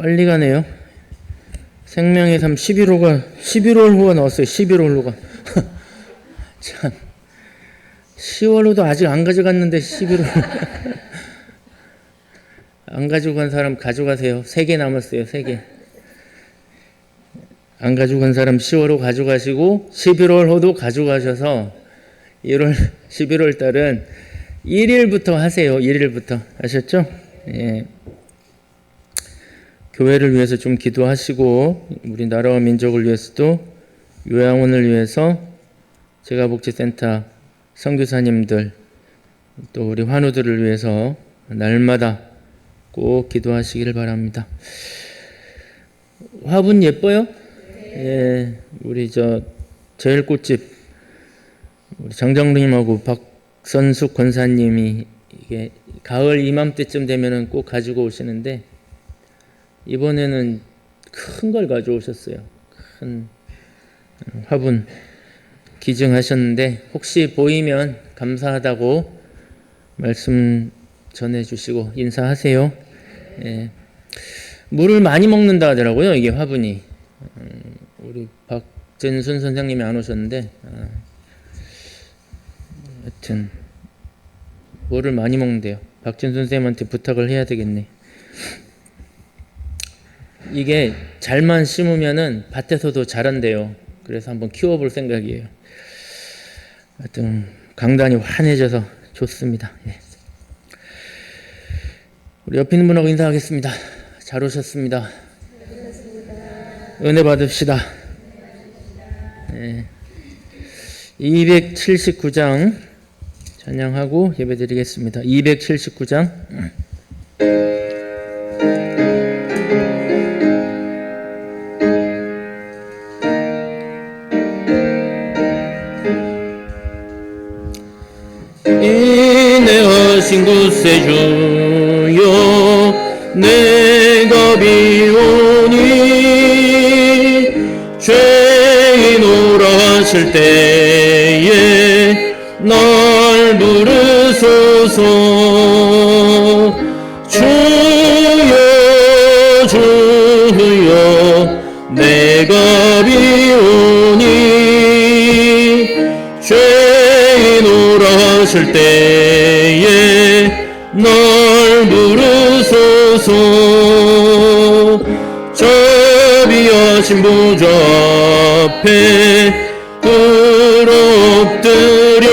빨리 가네요. 생명의 삶 11월호가 나왔어요. 11월호가. 참. 10월호도 아직 안 가져갔는데 11월. 안 가지고 간 사람 가져가세요. 3개 남았어요. 3개. 안 가지고 간 사람 10월호 가져가시고 11월호도 가져가셔서 11월 달은 1일부터 하세요. 1일부터. 아셨죠? 예. 교회를 위해서 좀 기도하시고 우리 나라와 민족을 위해서도 요양원을 위해서 제가복지센터 선교사님들 또 우리 환우들을 위해서 날마다 꼭 기도하시기를 바랍니다. 화분 예뻐요? 예, 우리 제일꽃집 우리 장정님하고 박선숙 권사님이 이게 가을 이맘때쯤 되면은 꼭 가지고 오시는데 이번에는 큰 걸 가져오셨어요. 큰 화분 기증하셨는데 혹시 보이면 감사하다고 말씀 전해주시고 인사하세요. 예. 물을 많이 먹는다 하더라고요. 이게 화분이. 우리 박진순 선생님이 안 오셨는데 하여튼 물을 많이 먹는데요. 박진순 선생님한테 부탁을 해야 되겠네. 이게 잘만 심으면은 밭에서도 자란대요. 그래서 한번 키워볼 생각이에요. 하여튼 강단이 환해져서 좋습니다. 예. 우리 옆에 있는 분하고 인사하겠습니다. 잘 오셨습니다. 은혜 받읍시다. 예. 279장 찬양하고 예배드리겠습니다. 279장 인내하신 곳에 주여 내가 비오니 죄인오라 하실 때에 날 부르소서. 주여 주여 내가 비오니 죄인오라 하실 때에 날 부르소서. 자비하신 보좌 앞에 엎드려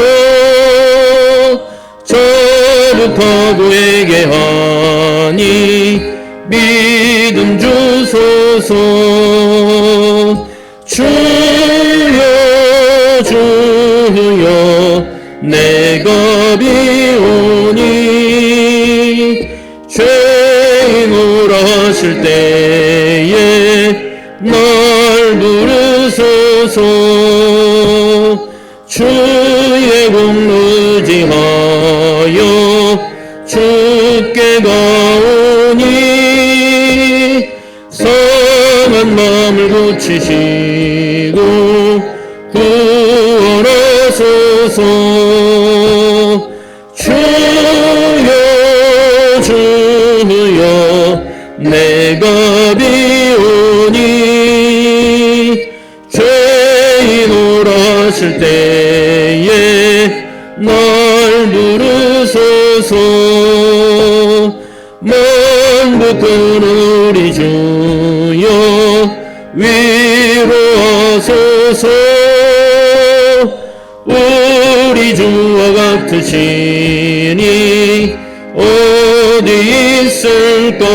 자복하고 회개하니 믿음 주소서. 주여 주여 내가 비오니 죄인오라 하실 때에 날 부르소서. 주의 공로 의지하여 주께 가오니 상한 마음을 고치시고 구원하소서. 주여 주여 내가 비오니 죄인오라 하실 때에 날 부르소서. 만복한 우리 주여 위로하소서. 우리 주와 같으시니 어디 있을까.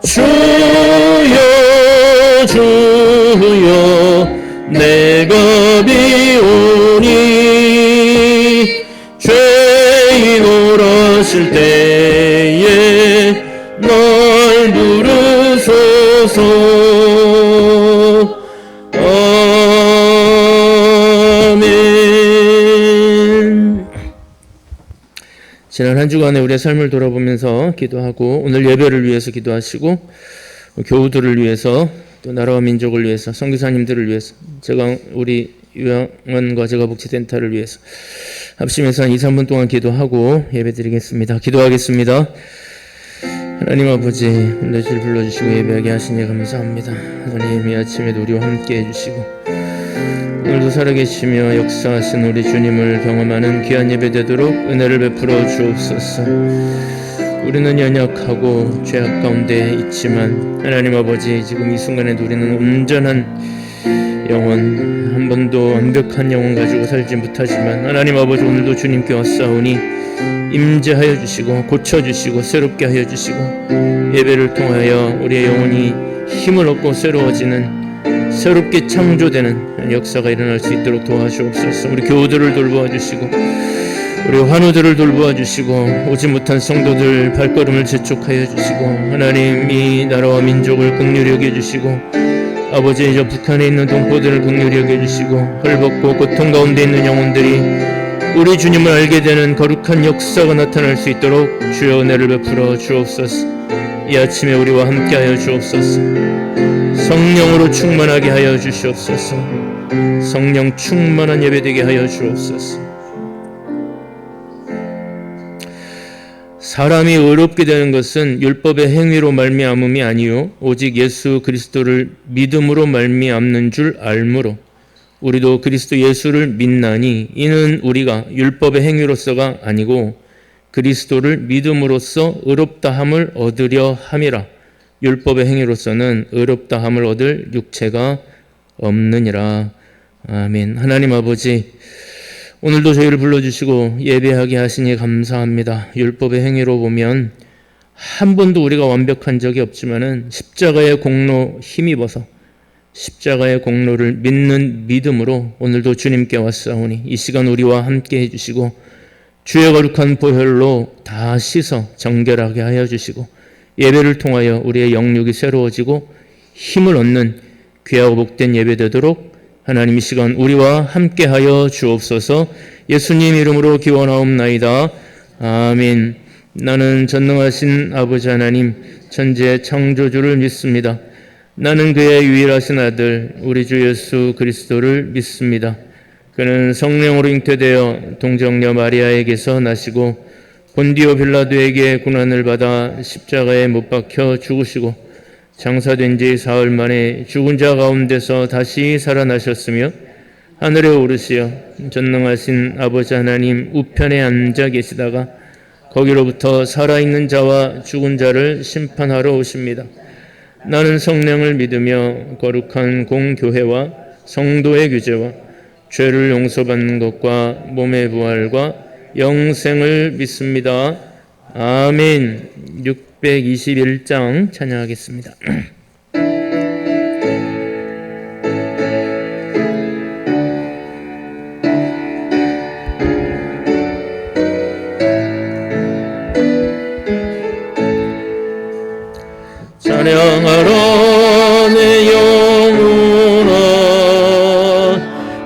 주여 주여 내가 비오니 죄인오라 하실 때에 날 부르소서. 아멘. 지난 한 주간에 우리의 삶을 돌아보면서 기도하고 오늘 예배를 위해서 기도하시고 교우들을 위해서 또 나라와 민족을 위해서 선교사님들을 위해서 제가 우리 요양원과 제가복지센터를 위해서 합심해서 한 2, 3분 동안 기도하고 예배드리겠습니다. 기도하겠습니다. 하나님 아버지, 오늘 질 불러주시고 예배하게 하시니 감사합니다. 하나님, 이 아침에도 우리와 함께 해주시고 오늘도 살아계시며 역사하신 우리 주님을 경험하는 귀한 예배 되도록 은혜를 베풀어 주옵소서. 우리는 연약하고 죄악 가운데 있지만 하나님 아버지, 지금 이 순간에도 우리는 온전한 영혼, 한 번도 완벽한 영혼 가지고 살지 못하지만 하나님 아버지, 오늘도 주님께 왔사오니 임재하여 주시고 고쳐주시고 새롭게 하여 주시고 예배를 통하여 우리의 영혼이 힘을 얻고 새롭게 창조되는 역사가 일어날 수 있도록 도와주옵소서. 우리 교우들을 돌보아 주시고 우리 환우들을 돌보아 주시고 오지 못한 성도들 발걸음을 재촉하여 주시고 하나님, 이 나라와 민족을 긍휼히 여겨주시고 아버지, 저 북한에 있는 동포들을 긍휼히 여겨주시고 헐벗고 고통 가운데 있는 영혼들이 우리 주님을 알게 되는 거룩한 역사가 나타날 수 있도록 주여 은혜를 베풀어 주옵소서. 이 아침에 우리와 함께하여 주옵소서. 성령으로 충만하게 하여 주시옵소서. 성령 충만한 예배되게 하여 주옵소서. 사람이 의롭게 되는 것은 율법의 행위로 말미암음이 아니요 오직 예수 그리스도를 믿음으로 말미암는 줄 알므로 우리도 그리스도 예수를 믿나니 이는 우리가 율법의 행위로서가 아니고 그리스도를 믿음으로써 의롭다함을 얻으려 함이라. 율법의 행위로서는 의롭다함을 얻을 육체가 없느니라. 아멘. 하나님 아버지, 오늘도 저희를 불러주시고 예배하게 하시니 감사합니다. 율법의 행위로 보면 한 번도 우리가 완벽한 적이 없지만은 십자가의 공로 힘입어서 십자가의 공로를 믿는 믿음으로 오늘도 주님께 왔사오니 이 시간 우리와 함께 해주시고 주의 거룩한 보혈로 다 씻어 정결하게 하여 주시고 예배를 통하여 우리의 영육이 새로워지고 힘을 얻는 귀하고 복된 예배 되도록 하나님, 이 시간 우리와 함께하여 주옵소서. 예수님 이름으로 기원하옵나이다. 아멘. 나는 전능하신 아버지 하나님, 천지의 창조주를 믿습니다. 나는 그의 유일하신 아들 우리 주 예수 그리스도를 믿습니다. 그는 성령으로 잉태되어 동정녀 마리아에게서 나시고 본디오 빌라도에게 고난을 받아 십자가에 못 박혀 죽으시고 장사된 지 사흘 만에 죽은 자 가운데서 다시 살아나셨으며 하늘에 오르시어 전능하신 아버지 하나님 우편에 앉아 계시다가 거기로부터 살아있는 자와 죽은 자를 심판하러 오십니다. 나는 성령을 믿으며 거룩한 공교회와 성도의 규제와 죄를 용서받는 것과 몸의 부활과 영생을 믿습니다. 아멘. 621장 찬양하겠습니다. 찬양하라 내 영혼아,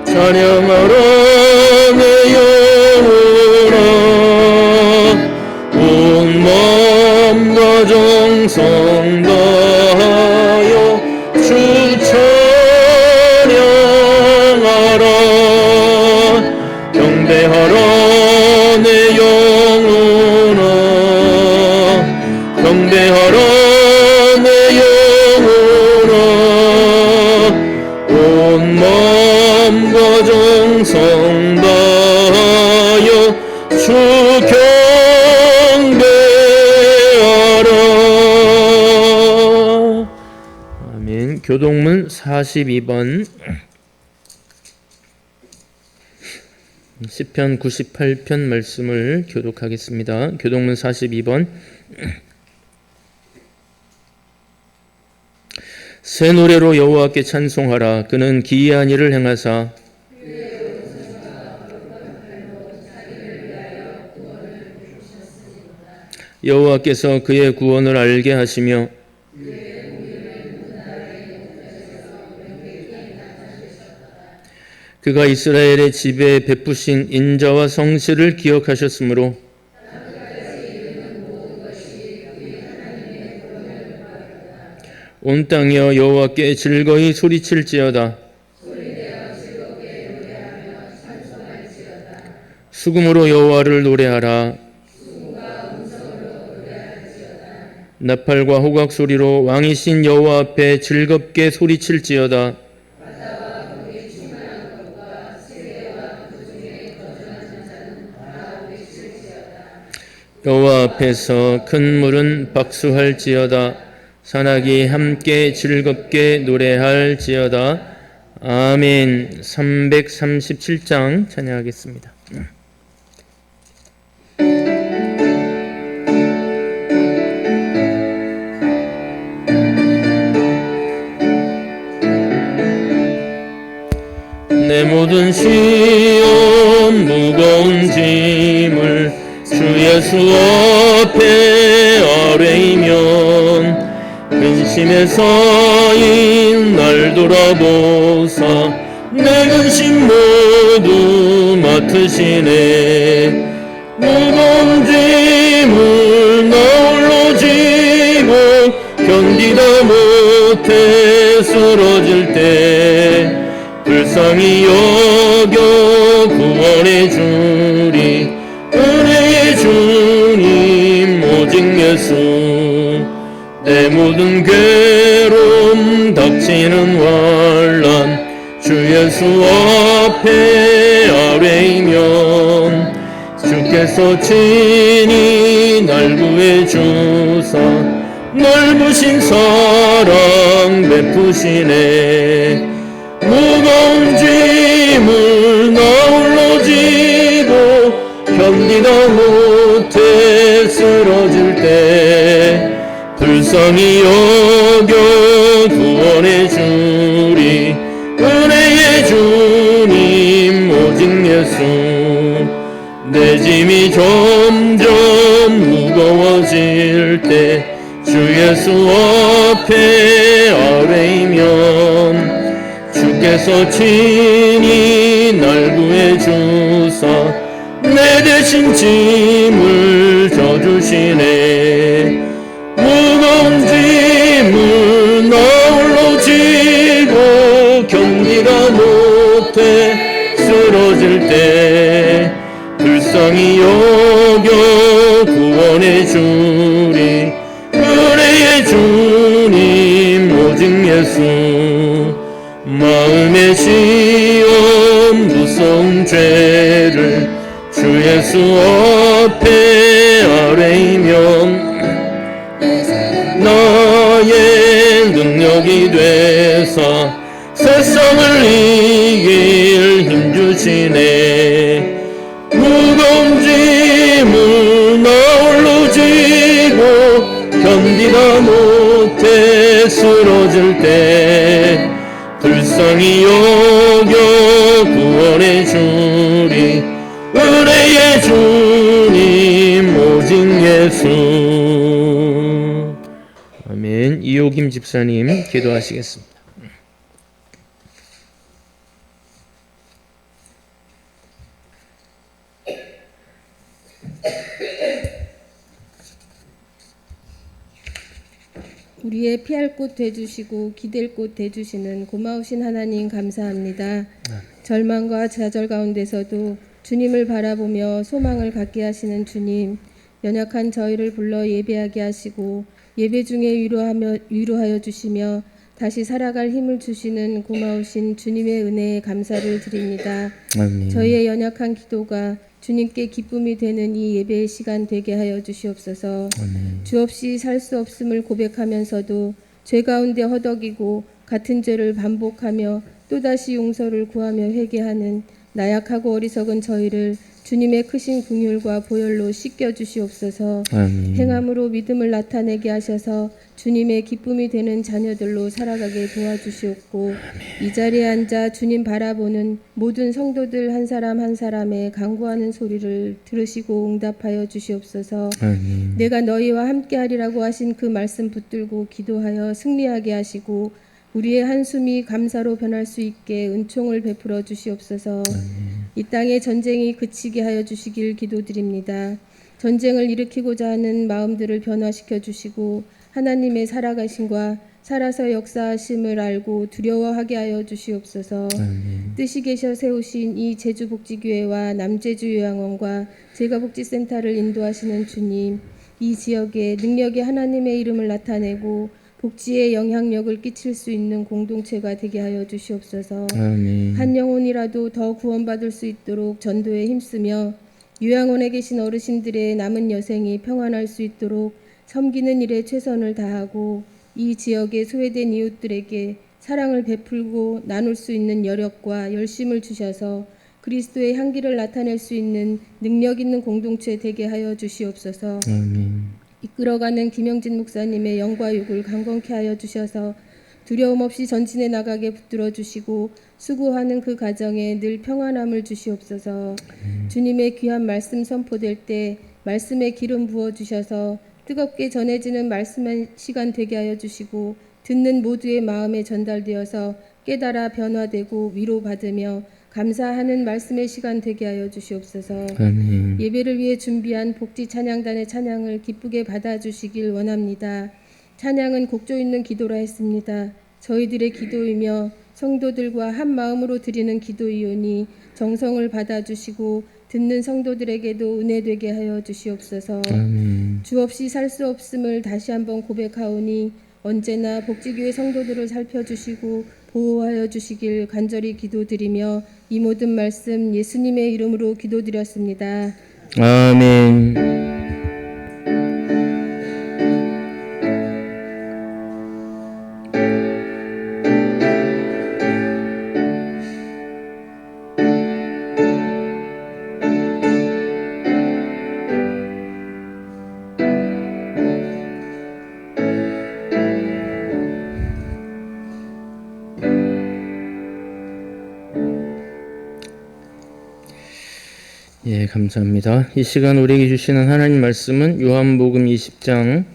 찬양하라 내 영혼아, 온 마음과 정성 다하여 주 찬양하라. 경배하라 내 영혼아, 경배하라 내 영혼아, 온 마음과 정성 다하여 주 경배하라. 아멘. 교동문 42번, 시편 98편 말씀을 교독하겠습니다. 교동문 42번. 새 노래로 여호와께 찬송하라. 그는 기이한 일을 행하사 여호와께서 그의 구원을 알게 하시며 그가 이스라엘의 집에 베푸신 인자와 성실을 기억하셨으므로 온 땅이여 여호와께 즐거이 소리칠지어다. 수금으로 여호와를 노래하라. 나팔과 호각 소리로 왕이신 여호와 앞에 즐겁게 소리칠지어다. 여호와 앞에서 큰 물은 박수할지어다. 산악이 함께 즐겁게 노래할지어다. 아멘. 337장 찬양하겠습니다. 내 모든 시험 무거운 짐을 주 예수 앞에 아뢰이면 근심에 쌓인 날 돌아보사 내 근심 모두 맡으시네. 무거운 짐을 나 홀로 지고 견디다 못해 쓰러질 때 불쌍히 여겨 구원해 주리. 은혜의 주님 오직 예수. 내 모든 괴로움 닥치는 환난 주 예수 앞에 아뢰이면 주께서 친히 날 구해 주사 넓으신 사랑 베푸시네. 무거운 짐을 나 홀로 지고 견디다 못해 쓰러질 때 불쌍히 여겨 구원해 주리. 은혜의 주님 오직 예수. 내 짐이 점점 무거워질 때 주 예수 앞에 아뢰이면 주께서 친히 날 구해 주사 내 대신 짐을 져주시네. 무거운 짐을 나 홀로 지고 견디다 못해 쓰러질 때 불쌍히 여겨 구원해 주리. 은혜의 주님 오직 예수. 마음의 시험 무서운 죄를 주 예수 앞에 아뢰이면 나의 능력이 되사 세상을 이길 힘 주시네. 무거운 짐을 나 홀로 지고 견디다 못해 쓰러질 때 불쌍히 여겨 구원해 주리. 은혜의 주님 오직 예수. 아멘. 이호김 집사님 기도하시겠습니다. 우리의 피할 곳 되주시고 기댈 곳 되주시는 고마우신 하나님 감사합니다. 절망과 좌절 가운데서도 주님을 바라보며 소망을 갖게 하시는 주님, 연약한 저희를 불러 예배하게 하시고 예배 중에 위로하여 주시며 다시 살아갈 힘을 주시는 고마우신 주님의 은혜에 감사를 드립니다. 아멘. 저희의 연약한 기도가 주님께 기쁨이 되는 이 예배의 시간 되게 하여 주시옵소서. 아멘. 주 없이 살 수 없음을 고백하면서도 죄 가운데 허덕이고 같은 죄를 반복하며 또다시 용서를 구하며 회개하는 나약하고 어리석은 저희를 주님의 크신 긍휼과 보혈로 씻겨 주시옵소서. 아멘. 행함으로 믿음을 나타내게 하셔서 주님의 기쁨이 되는 자녀들로 살아가게 도와주시옵고 이 자리에 앉아 주님 바라보는 모든 성도들 한 사람 한 사람의 간구하는 소리를 들으시고 응답하여 주시옵소서. 아멘. 내가 너희와 함께하리라고 하신 그 말씀 붙들고 기도하여 승리하게 하시고 우리의 한숨이 감사로 변할 수 있게 은총을 베풀어 주시옵소서. 이 땅의 전쟁이 그치게 하여 주시길 기도드립니다. 전쟁을 일으키고자 하는 마음들을 변화시켜 주시고 하나님의 살아가심과 살아서 역사하심을 알고 두려워하게 하여 주시옵소서. 뜻이 계셔 세우신 이 제주복지교회와 남제주요양원과 제가복지센터를 인도하시는 주님, 이 지역에 능력의 하나님의 이름을 나타내고 복지에 영향력을 끼칠 수 있는 공동체가 되게 하여 주시옵소서. 아멘. 한 영혼이라도 더 구원받을 수 있도록 전도에 힘쓰며 요양원에 계신 어르신들의 남은 여생이 평안할 수 있도록 섬기는 일에 최선을 다하고 이 지역의 소외된 이웃들에게 사랑을 베풀고 나눌 수 있는 여력과 열심을 주셔서 그리스도의 향기를 나타낼 수 있는 능력 있는 공동체 되게 하여 주시옵소서. 아멘. 이끌어가는 김영진 목사님의 영과 육을 강건케 하여 주셔서 두려움 없이 전진해 나가게 붙들어 주시고 수고하는 그 가정에 늘 평안함을 주시옵소서. 주님의 귀한 말씀 선포될 때 말씀에 기름 부어 주셔서 뜨겁게 전해지는 말씀의 시간 되게 하여 주시고 듣는 모두의 마음에 전달되어서 깨달아 변화되고 위로받으며 감사하는 말씀의 시간 되게 하여 주시옵소서. 아멘. 예배를 위해 준비한 복지 찬양단의 찬양을 기쁘게 받아주시길 원합니다. 찬양은 곡조 있는 기도라 했습니다. 저희들의 기도이며 성도들과 한 마음으로 드리는 기도이오니 정성을 받아주시고 듣는 성도들에게도 은혜되게 하여 주시옵소서. 아멘. 주 없이 살 수 없음을 다시 한번 고백하오니 언제나 복지교회 성도들을 살펴주시고 보호하여 주시길 간절히 기도드리며 이 모든 말씀 예수님의 이름으로 기도드렸습니다. 아멘. 예, 감사합니다. 이 시간 우리에게 주시는 하나님 말씀은 요한복음 20장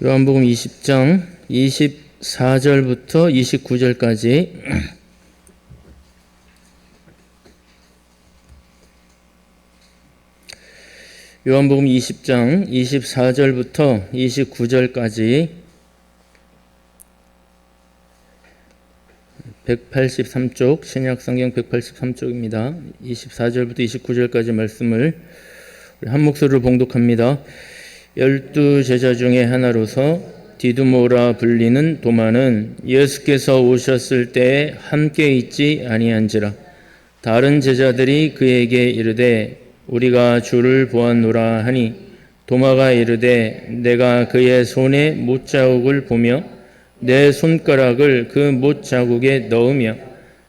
요한복음 20장 24절부터 29절까지 요한복음 20장 24절부터 29절까지 183쪽 신약성경 183쪽입니다. 24절부터 29절까지 말씀을 우리 한 목소리로 봉독합니다. 12 제자 중에 하나로서 디두모라 불리는 도마는 예수께서 오셨을 때에 함께 있지 아니한지라. 다른 제자들이 그에게 이르되 우리가 주를 보았노라 하니 도마가 이르되 내가 그의 손에 못자국을 보며 내 손가락을 그 못자국에 넣으며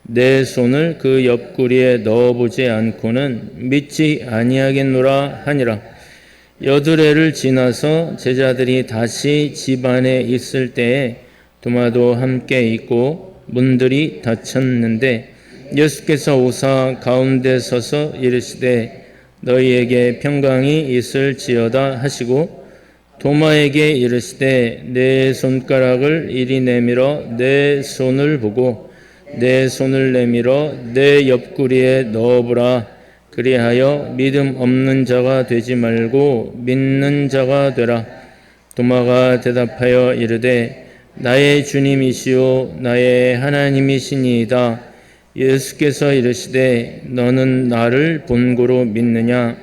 내 손을 그 옆구리에 넣어보지 않고는 믿지 아니하겠노라 하니라. 여드레를 지나서 제자들이 다시 집 안에 있을 때에 도마도 함께 있고 문들이 닫혔는데 예수께서 오사 가운데 서서 이르시되 너희에게 평강이 있을지어다 하시고 도마에게 이르시되 내 손가락을 이리 내밀어 내 손을 보고 내 손을 내밀어 내 옆구리에 넣어보라. 그리하여 믿음 없는 자가 되지 말고 믿는 자가 되라. 도마가 대답하여 이르되 나의 주님이시오 나의 하나님이시니이다. 예수께서 이르시되 너는 나를 본고로 믿느냐?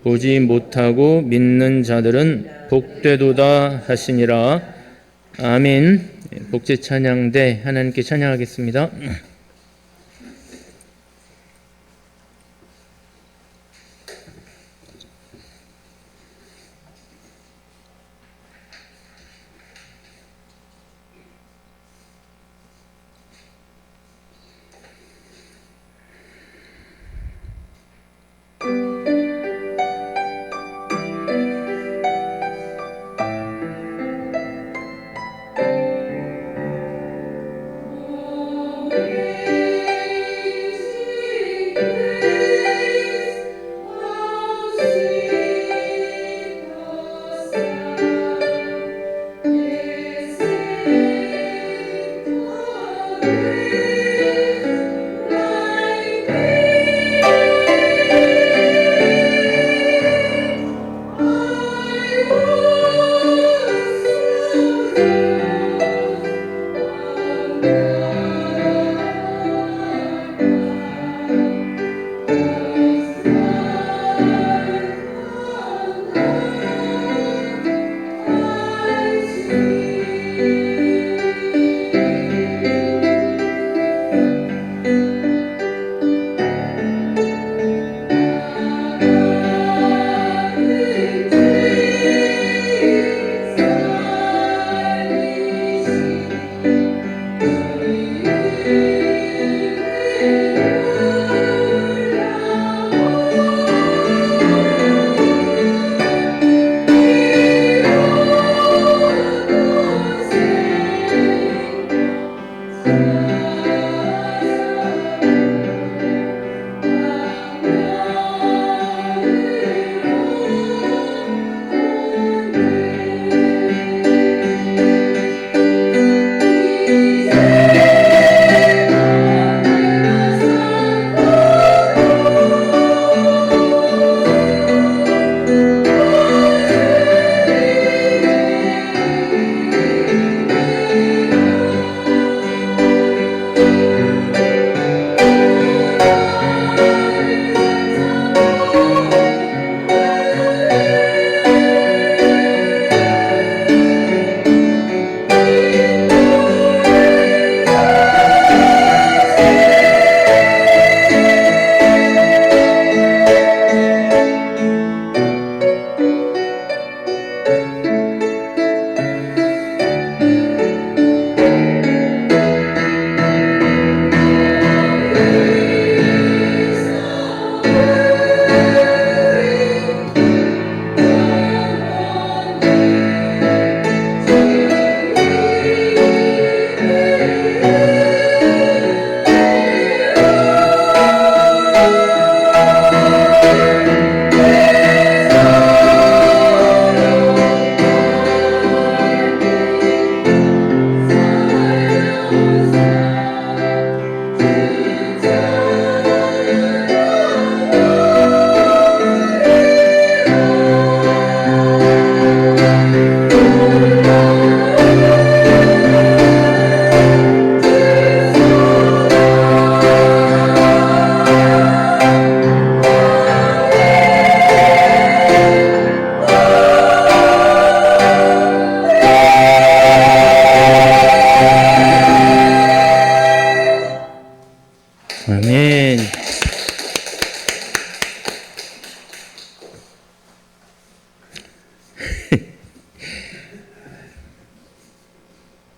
보지 못하고 믿는 자들은 복되도다 하시니라. 아멘. 복제 찬양대 하나님께 찬양하겠습니다.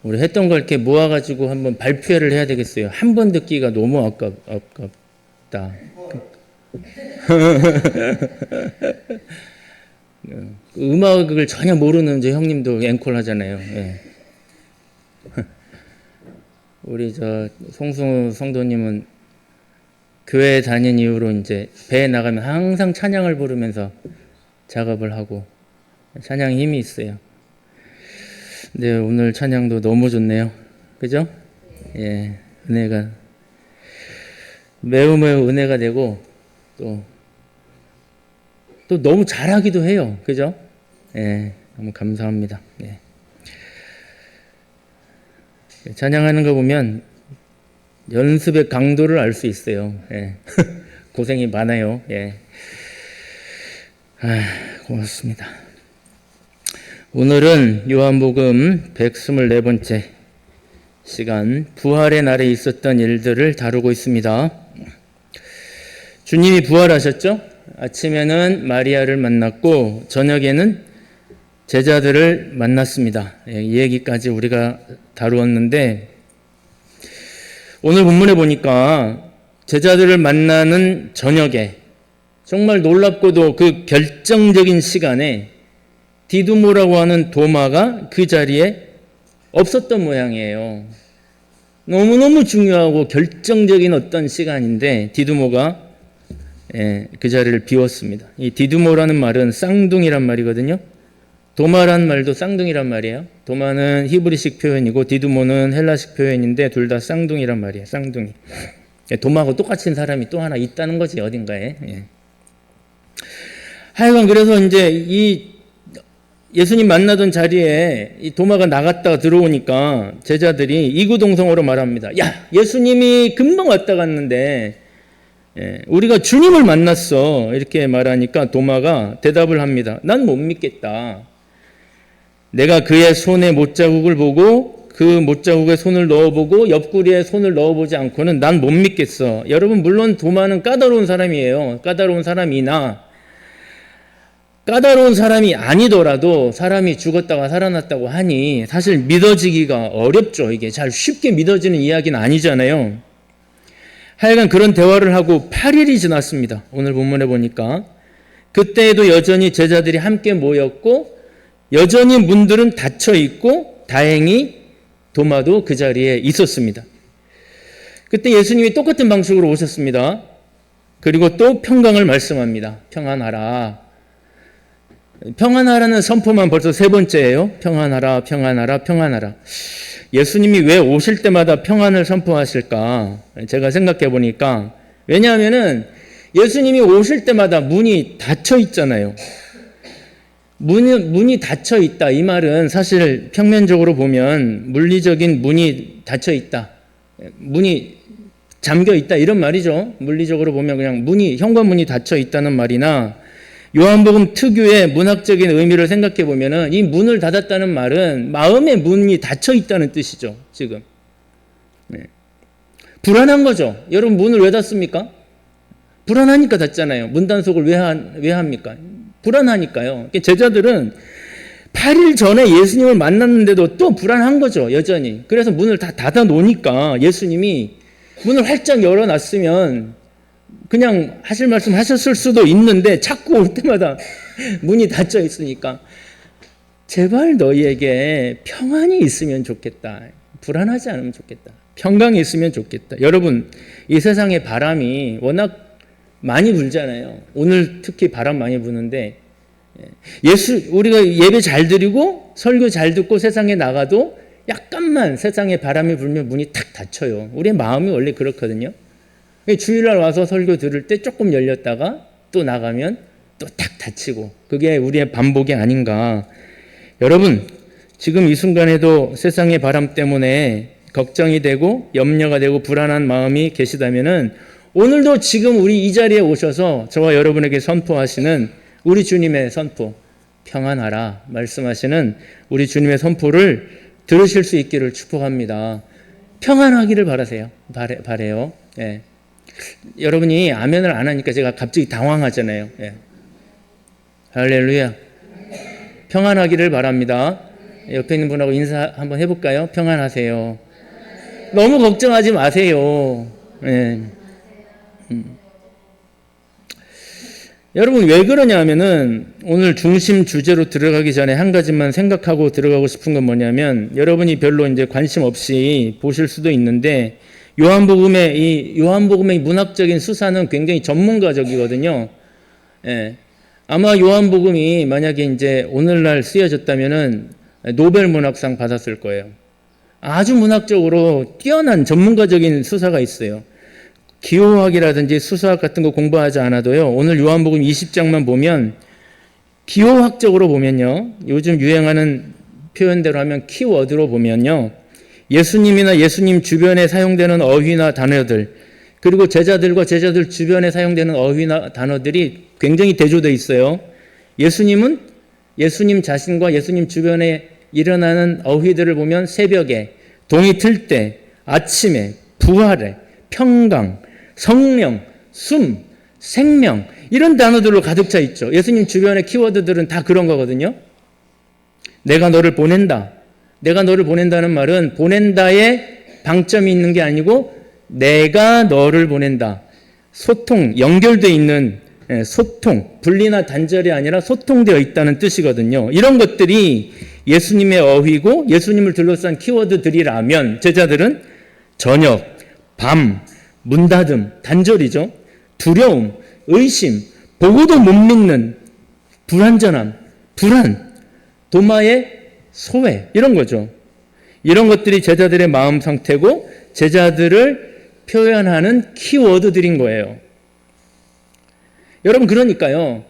우리 했던 걸 이렇게 모아가지고 한번 발표를 해야 되겠어요. 한 번 듣기가 너무 아깝다. 음악을 전혀 모르는 저 형님도 앵콜 하잖아요. 예. 우리 저 송승우 성도님은 교회 다닌 이후로 이제 배에 나가면 항상 찬양을 부르면서 작업을 하고 찬양에 힘이 있어요. 네, 오늘 찬양도 너무 좋네요. 그죠? 예, 은혜가 매우 은혜가 되고 또 너무 잘하기도 해요. 그죠? 예, 너무 감사합니다. 예. 찬양하는 거 보면 연습의 강도를 알 수 있어요. 예. 고생이 많아요. 예. 고맙습니다. 오늘은 요한복음 124번째 시간 부활의 날에 있었던 일들을 다루고 있습니다. 주님이 부활하셨죠? 아침에는 마리아를 만났고 저녁에는 제자들을 만났습니다. 이 얘기까지 우리가 다루었는데 오늘 본문에 보니까 제자들을 만나는 저녁에 정말 놀랍고도 그 결정적인 시간에 디두모라고 하는 도마가 그 자리에 없었던 모양이에요. 너무너무 중요하고 결정적인 어떤 시간인데 디두모가 그 자리를 비웠습니다. 이 디두모라는 말은 쌍둥이란 말이거든요. 도마란 말도 쌍둥이란 말이에요. 도마는 히브리식 표현이고 디두모는 헬라식 표현인데 둘 다 쌍둥이란 말이에요. 쌍둥이. 도마하고 똑같은 사람이 또 하나 있다는 거지 어딘가에. 하여간 그래서 이제 이 예수님 만나던 자리에 이 도마가 나갔다가 들어오니까 제자들이 이구동성으로 말합니다. 야, 예수님이 금방 왔다 갔는데 우리가 주님을 만났어. 이렇게 말하니까 도마가 대답을 합니다. 난 못 믿겠다. 내가 그의 손에 못자국을 보고 그 못자국에 손을 넣어보고 옆구리에 손을 넣어보지 않고는 난 못 믿겠어. 여러분 물론 도마는 까다로운 사람이에요. 까다로운 사람이나 까다로운 사람이 아니더라도 사람이 죽었다가 살아났다고 하니 사실 믿어지기가 어렵죠. 이게 잘 쉽게 믿어지는 이야기는 아니잖아요. 하여간 그런 대화를 하고 8일이 지났습니다. 오늘 본문에 보니까 그때에도 여전히 제자들이 함께 모였고 여전히 문들은 닫혀 있고 다행히 도마도 그 자리에 있었습니다. 그때 예수님이 똑같은 방식으로 오셨습니다. 그리고 또 평강을 말씀합니다. 평안하라. 평안하라는 선포만 벌써 세 번째예요. 평안하라, 평안하라, 평안하라. 예수님이 왜 오실 때마다 평안을 선포하실까? 제가 생각해 보니까 왜냐하면은 예수님이 오실 때마다 문이 닫혀 있잖아요. 문이 닫혀 있다. 이 말은 사실 평면적으로 보면 물리적인 문이 닫혀 있다. 문이 잠겨 있다. 이런 말이죠. 물리적으로 보면 그냥 현관문이 닫혀 있다는 말이나 요한복음 특유의 문학적인 의미를 생각해 보면은 이 문을 닫았다는 말은 마음의 문이 닫혀 있다는 뜻이죠. 지금. 불안한 거죠. 여러분 문을 왜 닫습니까? 불안하니까 닫잖아요. 문 단속을 왜 합니까? 불안하니까요. 제자들은 8일 전에 예수님을 만났는데도 또 불안한 거죠. 여전히. 그래서 문을 다 닫아 놓으니까 예수님이 문을 활짝 열어놨으면 그냥 하실 말씀 하셨을 수도 있는데 자꾸 올 때마다 문이 닫혀 있으니까 제발 너희에게 평안이 있으면 좋겠다. 불안하지 않으면 좋겠다. 평강이 있으면 좋겠다. 여러분 이 세상에 바람이 워낙 많이 불잖아요. 오늘 특히 바람 많이 부는데 우리가 예배 잘 드리고 설교 잘 듣고 세상에 나가도 약간만 세상에 바람이 불면 문이 탁 닫혀요. 우리의 마음이 원래 그렇거든요. 주일날 와서 설교 들을 때 조금 열렸다가 또 나가면 또 탁 닫히고 그게 우리의 반복이 아닌가. 여러분 지금 이 순간에도 세상의 바람 때문에 걱정이 되고 염려가 되고 불안한 마음이 계시다면은 오늘도 지금 우리 이 자리에 오셔서 저와 여러분에게 선포하시는 우리 주님의 선포 평안하라 말씀하시는 우리 주님의 선포를 들으실 수 있기를 축복합니다. 평안하기를 바래요. 예. 여러분이 아멘을 안 하니까 제가 갑자기 당황하잖아요. 예. 할렐루야. 평안하기를 바랍니다. 옆에 있는 분하고 인사 한번 해볼까요? 평안하세요. 너무 걱정하지 마세요. 예. 여러분 왜 그러냐 하면은 오늘 중심 주제로 들어가기 전에 한 가지만 생각하고 들어가고 싶은 건 뭐냐면 여러분이 별로 이제 관심 없이 보실 수도 있는데 요한복음의 문학적인 수사는 굉장히 전문가적이거든요. 예. 아마 요한복음이 만약에 이제 오늘날 쓰여졌다면은 노벨 문학상 받았을 거예요. 아주 문학적으로 뛰어난 전문가적인 수사가 있어요. 기호학이라든지 수사학 같은 거 공부하지 않아도요. 오늘 요한복음 20장만 보면 기호학적으로 보면요. 요즘 유행하는 표현대로 하면 키워드로 보면요. 예수님이나 예수님 주변에 사용되는 어휘나 단어들 그리고 제자들과 제자들 주변에 사용되는 어휘나 단어들이 굉장히 대조되어 있어요. 예수님은 예수님 자신과 예수님 주변에 일어나는 어휘들을 보면 새벽에, 동이 틀 때, 아침에, 부활에, 평강, 성령, 숨, 생명 이런 단어들로 가득 차 있죠. 예수님 주변의 키워드들은 다 그런 거거든요. 내가 너를 보낸다. 내가 너를 보낸다는 말은 보낸다에 방점이 있는 게 아니고 내가 너를 보낸다. 소통, 연결되어 있는 소통, 분리나 단절이 아니라 소통되어 있다는 뜻이거든요. 이런 것들이 예수님의 어휘고 예수님을 둘러싼 키워드들이라면 제자들은 저녁, 밤, 문 닫음, 단절이죠. 두려움, 의심, 보고도 못 믿는 불완전함, 불안, 도마의 소외 이런 거죠. 이런 것들이 제자들의 마음 상태고 제자들을 표현하는 키워드들인 거예요. 여러분 그러니까요.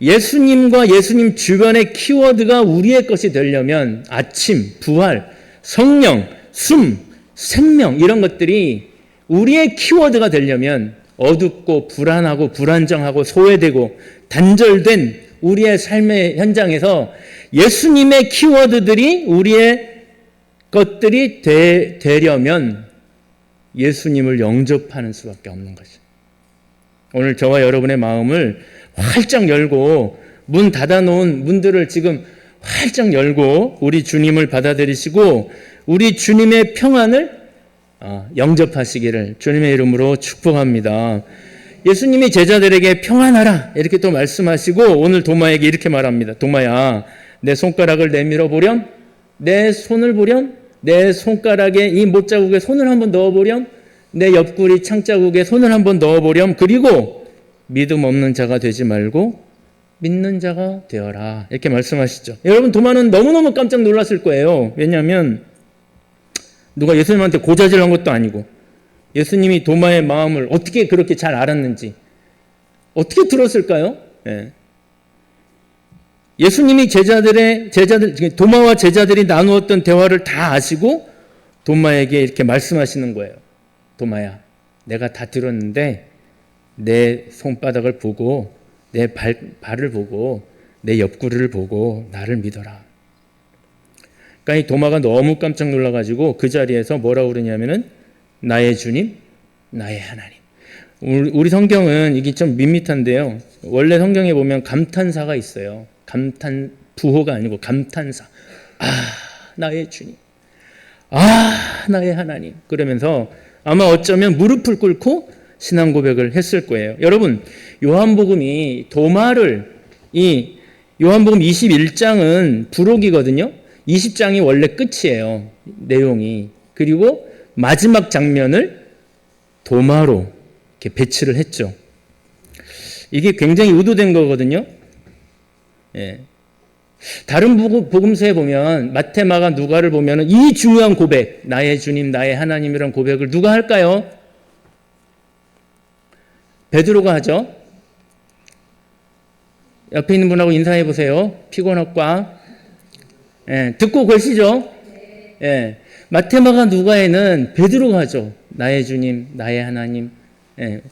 예수님과 예수님 주변의 키워드가 우리의 것이 되려면 아침, 부활, 성령, 숨, 생명 이런 것들이 우리의 키워드가 되려면 어둡고 불안하고 불안정하고 소외되고 단절된 우리의 삶의 현장에서 예수님의 키워드들이 우리의 것들이 되려면 예수님을 영접하는 수밖에 없는 거죠. 오늘 저와 여러분의 마음을 활짝 열고 문 닫아놓은 문들을 지금 활짝 열고 우리 주님을 받아들이시고 우리 주님의 평안을 영접하시기를 주님의 이름으로 축복합니다. 예수님이 제자들에게 평안하라 이렇게 또 말씀하시고 오늘 도마에게 이렇게 말합니다. 도마야 내 손가락을 내밀어 보렴 내 손을 보렴 내 손가락에 이 못자국에 손을 한번 넣어보렴 내 옆구리 창자국에 손을 한번 넣어보렴 그리고 믿음 없는 자가 되지 말고 믿는 자가 되어라 이렇게 말씀하시죠. 여러분 도마는 너무너무 깜짝 놀랐을 거예요. 왜냐하면 누가 예수님한테 고자질한 것도 아니고 예수님이 도마의 마음을 어떻게 그렇게 잘 알았는지 어떻게 들었을까요? 예. 예수님이 도마와 제자들이 나누었던 대화를 다 아시고 도마에게 이렇게 말씀하시는 거예요. 도마야, 내가 다 들었는데 내 손바닥을 보고 내 발을 보고 내 옆구리를 보고 나를 믿어라. 그러니까 이 도마가 너무 깜짝 놀라가지고 그 자리에서 뭐라고 그러냐면은 나의 주님, 나의 하나님. 우리 성경은 이게 좀 밋밋한데요. 원래 성경에 보면 감탄사가 있어요. 감탄, 부호가 아니고 감탄사. 나의 주님. 나의 하나님. 그러면서 아마 어쩌면 무릎을 꿇고 신앙 고백을 했을 거예요. 여러분, 요한복음이 요한복음 21장은 부록이거든요. 20장이 원래 끝이에요. 내용이. 그리고 마지막 장면을 도마로 이렇게 배치를 했죠. 이게 굉장히 의도된 거거든요. 예. 다른 복음서에 보면 마태, 마가, 누가를 보면 이 중요한 고백, 나의 주님, 나의 하나님이라는 고백을 누가 할까요? 베드로가 하죠. 옆에 있는 분하고 인사해 보세요. 피곤학과. 예, 듣고 계시죠? 예. 마태, 마가, 누가에는 베드로가 하죠. 나의 주님, 나의 하나님. 예.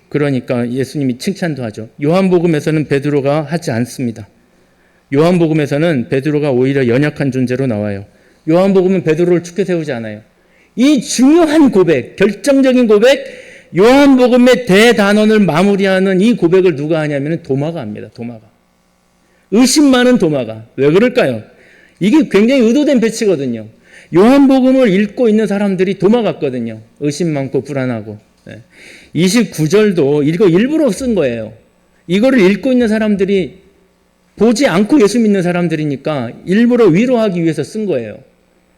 그러니까 예수님이 칭찬도 하죠. 요한복음에서는 베드로가 하지 않습니다. 요한복음에서는 베드로가 오히려 연약한 존재로 나와요. 요한복음은 베드로를 축켜 세우지 않아요. 이 중요한 고백, 결정적인 고백, 요한복음의 대단원을 마무리하는 이 고백을 누가 하냐면 도마가 합니다. 도마가. 의심 많은 도마가. 왜 그럴까요? 이게 굉장히 의도된 배치거든요. 요한복음을 읽고 있는 사람들이 도마 같거든요. 의심 많고 불안하고. 29절도 이거 일부러 쓴 거예요. 이거를 읽고 있는 사람들이 보지 않고 예수 믿는 사람들이니까 일부러 위로하기 위해서 쓴 거예요.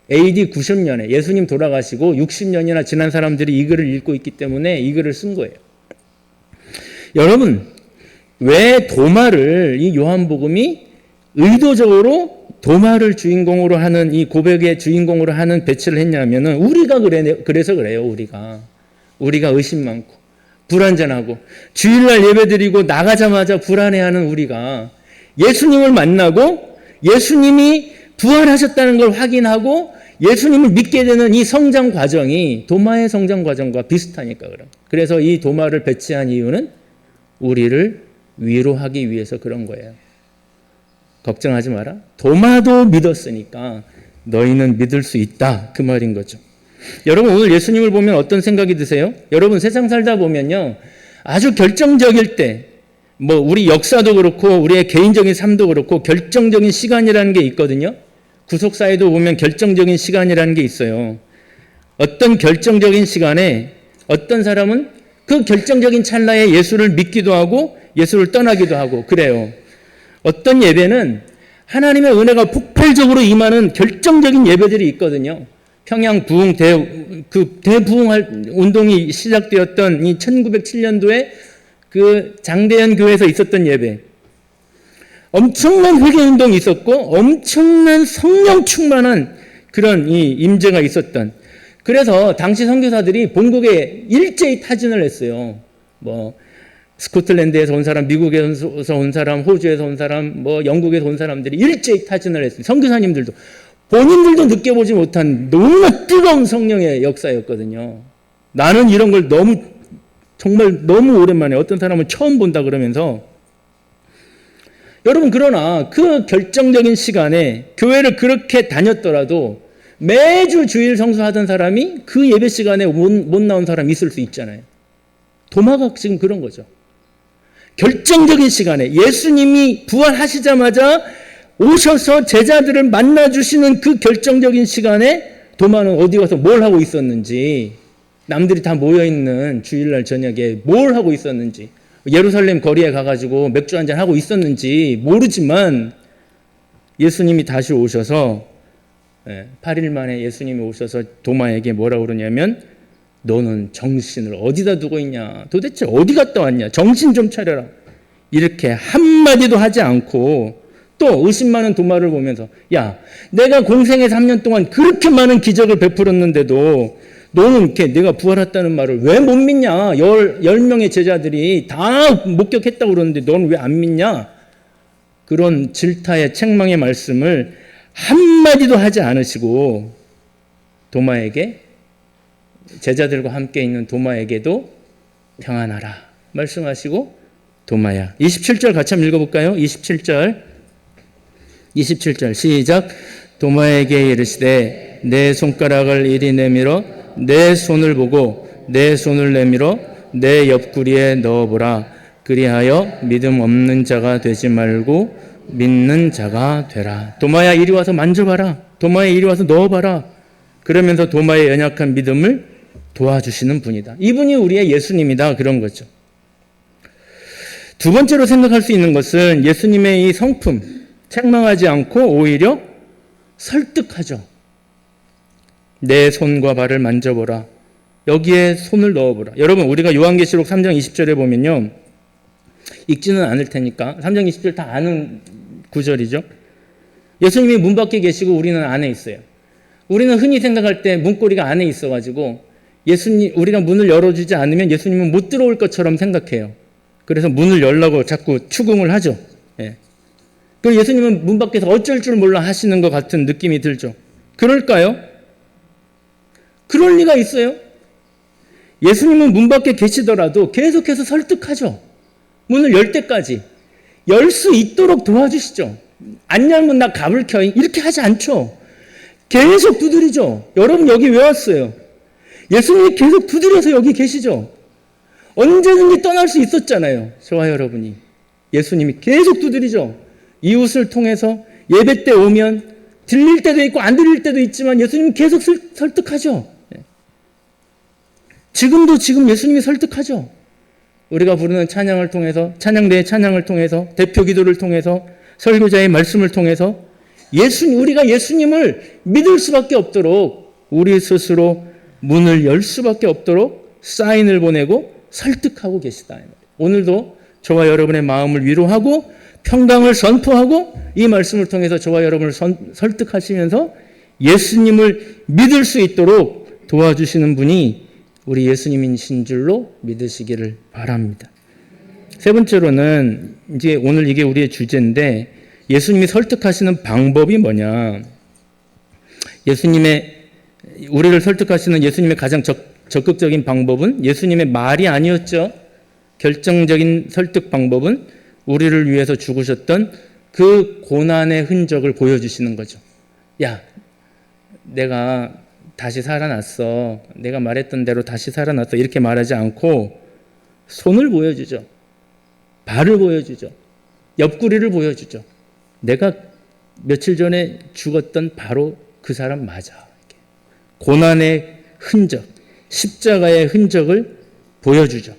AD 90년에 예수님 돌아가시고 60년이나 지난 사람들이 이 글을 읽고 있기 때문에 이 글을 쓴 거예요. 여러분, 왜 도마를 이 요한복음이 의도적으로 도마를 주인공으로 하는 이 고백의 주인공으로 하는 배치를 했냐면은 우리가 그래서 그래요. 우리가 의심 많고 불안전하고 주일날 예배드리고 나가자마자 불안해하는 우리가 예수님을 만나고 예수님이 부활하셨다는 걸 확인하고 예수님을 믿게 되는 이 성장 과정이 도마의 성장 과정과 비슷하니까 그래요. 그래서 이 도마를 배치한 이유는 우리를 위로하기 위해서 그런 거예요. 걱정하지 마라. 도마도 믿었으니까 너희는 믿을 수 있다. 그 말인 거죠. 여러분, 오늘 예수님을 보면 어떤 생각이 드세요? 여러분, 세상 살다 보면요, 아주 결정적일 때, 우리 역사도 그렇고 우리의 개인적인 삶도 그렇고 결정적인 시간이라는 게 있거든요. 구속사에도 보면 결정적인 시간이라는 게 있어요. 어떤 결정적인 시간에 어떤 사람은 그 결정적인 찰나에 예수를 믿기도 하고 예수를 떠나기도 하고 그래요. 어떤 예배는 하나님의 은혜가 폭발적으로 임하는 결정적인 예배들이 있거든요. 평양 부흥 대부흥 운동이 시작되었던 이 1907년도에 그 장대현 교회에서 있었던 예배. 엄청난 회개 운동이 있었고 엄청난 성령 충만한 그런 이 임재가 있었던. 그래서 당시 선교사들이 본국에 일제히 타진을 했어요. 스코틀랜드에서 온 사람, 미국에서 온 사람, 호주에서 온 사람, 영국에서 온 사람들이 일제히 타진을 했어요. 선교사님들도 본인들도 느껴보지 못한 너무나 뜨거운 성령의 역사였거든요. 나는 이런 걸 정말 너무 오랜만에 어떤 사람은 처음 본다 그러면서 여러분, 그러나 그 결정적인 시간에 교회를 그렇게 다녔더라도 매주 주일 성수하던 사람이 그 예배 시간에 못 나온 사람이 있을 수 있잖아요. 도마가 지금 그런 거죠. 결정적인 시간에 예수님이 부활하시자마자 오셔서 제자들을 만나주시는 그 결정적인 시간에 도마는 어디 가서 뭘 하고 있었는지, 남들이 다 모여있는 주일날 저녁에 뭘 하고 있었는지, 예루살렘 거리에 가가지고 맥주 한잔 하고 있었는지 모르지만 예수님이 다시 오셔서 8일 만에 예수님이 오셔서 도마에게 뭐라고 그러냐면 너는 정신을 어디다 두고 있냐? 도대체 어디 갔다 왔냐? 정신 좀 차려라. 이렇게 한마디도 하지 않고 또 의심 많은 도마를 보면서 야, 내가 공생의 3년 동안 그렇게 많은 기적을 베풀었는데도 너는 이렇게 내가 부활했다는 말을 왜 못 믿냐? 10명의 제자들이 다 목격했다고 그러는데 너는 왜 안 믿냐? 그런 질타의 책망의 말씀을 한마디도 하지 않으시고 도마에게, 제자들과 함께 있는 도마에게도 평안하라 말씀하시고 도마야. 27절 같이 한번 읽어볼까요? 27절 시작. 도마에게 이르시되 내 손가락을 이리 내밀어 내 손을 보고 내 손을 내밀어 내 옆구리에 넣어보라. 그리하여 믿음 없는 자가 되지 말고 믿는 자가 되라. 도마야, 이리 와서 만져봐라. 도마야, 이리 와서 넣어봐라. 그러면서 도마의 연약한 믿음을 도와주시는 분이다. 이분이 우리의 예수님이다. 그런 거죠. 두 번째로 생각할 수 있는 것은 예수님의 이 성품, 책망하지 않고 오히려 설득하죠. 내 손과 발을 만져보라. 여기에 손을 넣어보라. 여러분, 우리가 요한계시록 3장 20절에 보면요, 읽지는 않을 테니까 3장 20절 다 아는 구절이죠. 예수님이 문 밖에 계시고 우리는 안에 있어요. 우리는 흔히 생각할 때 문고리가 안에 있어가지고 우리가 문을 열어주지 않으면 예수님은 못 들어올 것처럼 생각해요. 그래서 문을 열라고 자꾸 추궁을 하죠. 그리고 예수님은 문 밖에서 어쩔 줄 몰라 하시는 것 같은 느낌이 들죠. 그럴까요? 그럴 리가 있어요? 예수님은 문 밖에 계시더라도 계속해서 설득하죠. 문을 열 때까지. 열 수 있도록 도와주시죠. 안 열면 나 가불켜. 이렇게 하지 않죠. 계속 두드리죠. 여러분, 여기 왜 왔어요? 예수님이 계속 두드려서 여기 계시죠. 언제든지 떠날 수 있었잖아요. 저와 여러분이. 예수님이 계속 두드리죠. 이웃을 통해서 예배 때 오면 들릴 때도 있고 안 들릴 때도 있지만 예수님은 계속 설득하죠. 지금 예수님이 설득하죠. 우리가 부르는 찬양을 통해서, 찬양대의 찬양을 통해서, 대표 기도를 통해서, 설교자의 말씀을 통해서 우리가 예수님을 믿을 수밖에 없도록 우리 스스로 문을 열 수밖에 없도록 사인을 보내고 설득하고 계시다. 오늘도 저와 여러분의 마음을 위로하고 평강을 선포하고 이 말씀을 통해서 저와 여러분을 설득하시면서 예수님을 믿을 수 있도록 도와주시는 분이 우리 예수님이신 줄로 믿으시기를 바랍니다. 세 번째로는 이제 오늘 이게 우리의 주제인데 예수님이 설득하시는 방법이 뭐냐. 우리를 설득하시는 예수님의 가장 적극적인 방법은 예수님의 말이 아니었죠. 결정적인 설득 방법은 우리를 위해서 죽으셨던 그 고난의 흔적을 보여주시는 거죠. 야, 내가 다시 살아났어. 내가 말했던 대로 다시 살아났어. 이렇게 말하지 않고 손을 보여주죠. 발을 보여주죠. 옆구리를 보여주죠. 내가 며칠 전에 죽었던 바로 그 사람 맞아. 고난의 흔적, 십자가의 흔적을 보여주죠.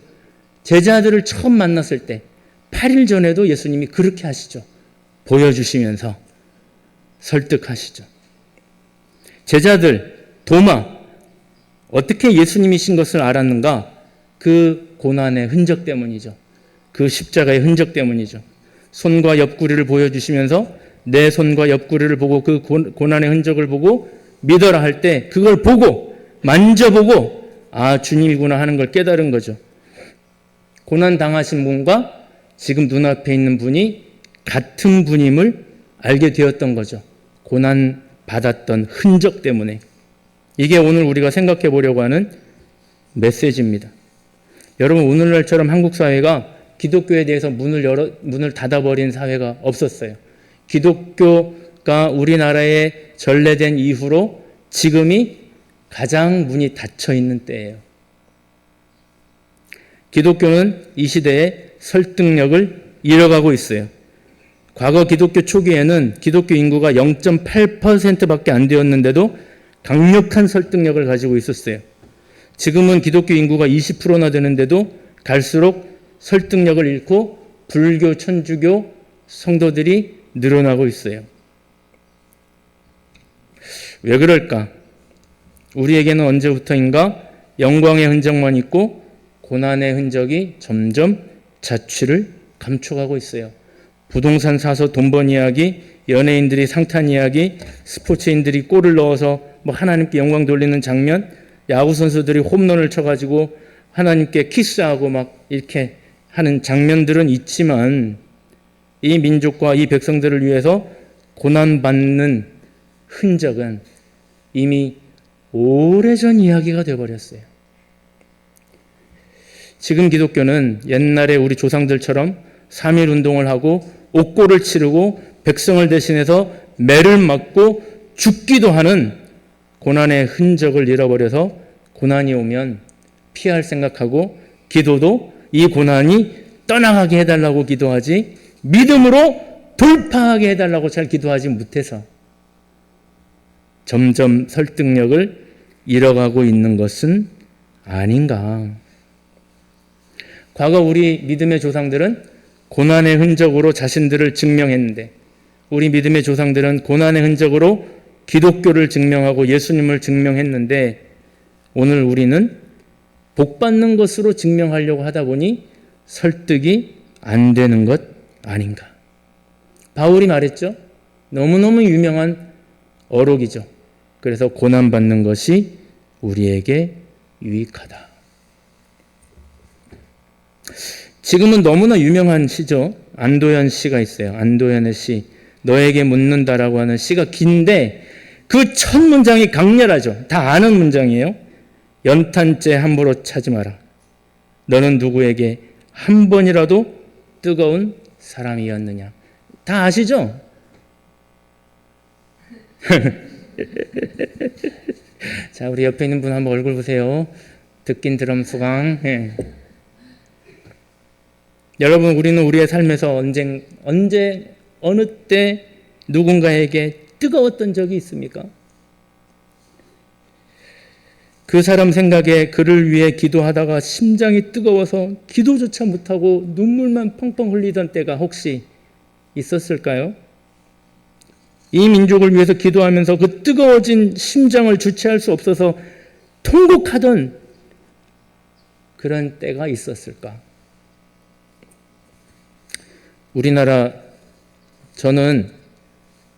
제자들을 처음 만났을 때 8일 전에도 예수님이 그렇게 하시죠. 보여주시면서 설득하시죠. 제자들, 도마, 어떻게 예수님이신 것을 알았는가? 그 고난의 흔적 때문이죠. 그 십자가의 흔적 때문이죠. 손과 옆구리를 보여주시면서 내 손과 옆구리를 보고 그 고난의 흔적을 보고 믿어라 할 때 그걸 보고 만져보고 아, 주님이구나 하는 걸 깨달은 거죠. 고난 당하신 분과 지금 눈앞에 있는 분이 같은 분임을 알게 되었던 거죠. 고난 받았던 흔적 때문에. 이게 오늘 우리가 생각해 보려고 하는 메시지입니다. 여러분, 오늘날처럼 한국 사회가 기독교에 대해서 문을 닫아버린 사회가 없었어요. 기독교가 우리나라에 전래된 이후로 지금이 가장 문이 닫혀 있는 때예요. 기독교는 이 시대에 설득력을 잃어가고 있어요. 과거 기독교 초기에는 기독교 인구가 0.8%밖에 안 되었는데도 강력한 설득력을 가지고 있었어요. 지금은 기독교 인구가 20%나 되는데도 갈수록 설득력을 잃고 불교, 천주교 성도들이 늘어나고 있어요. 왜 그럴까? 우리에게는 언제부터인가 영광의 흔적만 있고 고난의 흔적이 점점 자취를 감춰가고 있어요. 부동산 사서 돈 번 이야기, 연예인들이 상탄 이야기, 스포츠인들이 골을 넣어서 하나님께 영광 돌리는 장면, 야구 선수들이 홈런을 쳐가지고 하나님께 키스하고 이렇게 하는 장면들은 있지만 이 민족과 이 백성들을 위해서 고난받는 흔적은 이미 오래전 이야기가 되어버렸어요. 지금 기독교는 옛날에 우리 조상들처럼 3.1 운동을 하고 옥고를 치르고 백성을 대신해서 매를 맞고 죽기도 하는 고난의 흔적을 잃어버려서 고난이 오면 피할 생각하고 기도도 이 고난이 떠나가게 해달라고 기도하지 믿음으로 돌파하게 해달라고 잘 기도하지 못해서 점점 설득력을 잃어가고 있는 것은 아닌가. 과거 우리 믿음의 조상들은 고난의 흔적으로 자신들을 증명했는데 우리 믿음의 조상들은 고난의 흔적으로 기독교를 증명하고 예수님을 증명했는데 오늘 우리는 복받는 것으로 증명하려고 하다 보니 설득이 안 되는 것 아닌가. 바울이 말했죠. 너무너무 유명한 어록이죠. 그래서 고난받는 것이 우리에게 유익하다. 지금은 너무나 유명한 시죠. 안도현 시가 있어요. 안도현의 시. 너에게 묻는다라고 하는 시가 긴데 그 첫 문장이 강렬하죠. 다 아는 문장이에요. 연탄재 함부로 차지 마라. 너는 누구에게 한 번이라도 뜨거운 사람이었느냐. 다 아시죠? 자, 우리 옆에 있는 분 한번 얼굴 보세요. 듣긴 드럼수강. 예. 여러분, 우리는 우리의 삶에서 언제 어느 때 누군가에게 뜨거웠던 적이 있습니까? 그 사람 생각에 그를 위해 기도하다가 심장이 뜨거워서 기도조차 못하고 눈물만 펑펑 흘리던 때가 혹시 있었을까요? 이 민족을 위해서 기도하면서 그 뜨거워진 심장을 주체할 수 없어서 통곡하던 그런 때가 있었을까? 우리나라, 저는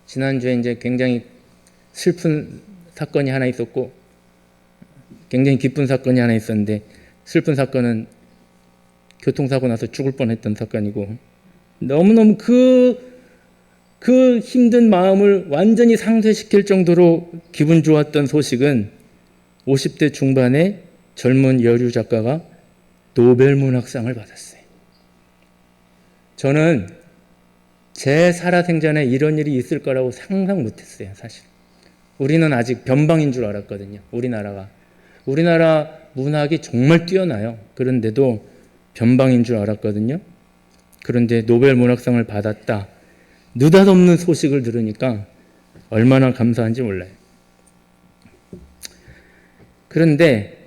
지난주에 이제 굉장히 슬픈 사건이 하나 있었고 굉장히 기쁜 사건이 하나 있었는데, 슬픈 사건은 교통사고 나서 죽을 뻔했던 사건이고, 너무너무 그 힘든 마음을 완전히 상쇄시킬 정도로 기분 좋았던 소식은 50대 중반의 젊은 여류 작가가 노벨 문학상을 받았어요. 저는 제 살아생전에 이런 일이 있을 거라고 상상 못했어요, 사실. 우리는 아직 변방인 줄 알았거든요, 우리나라 문학이 정말 뛰어나요. 그런데도 변방인 줄 알았거든요. 그런데 노벨 문학상을 받았다. 느닷없는 소식을 들으니까 얼마나 감사한지 몰라요. 그런데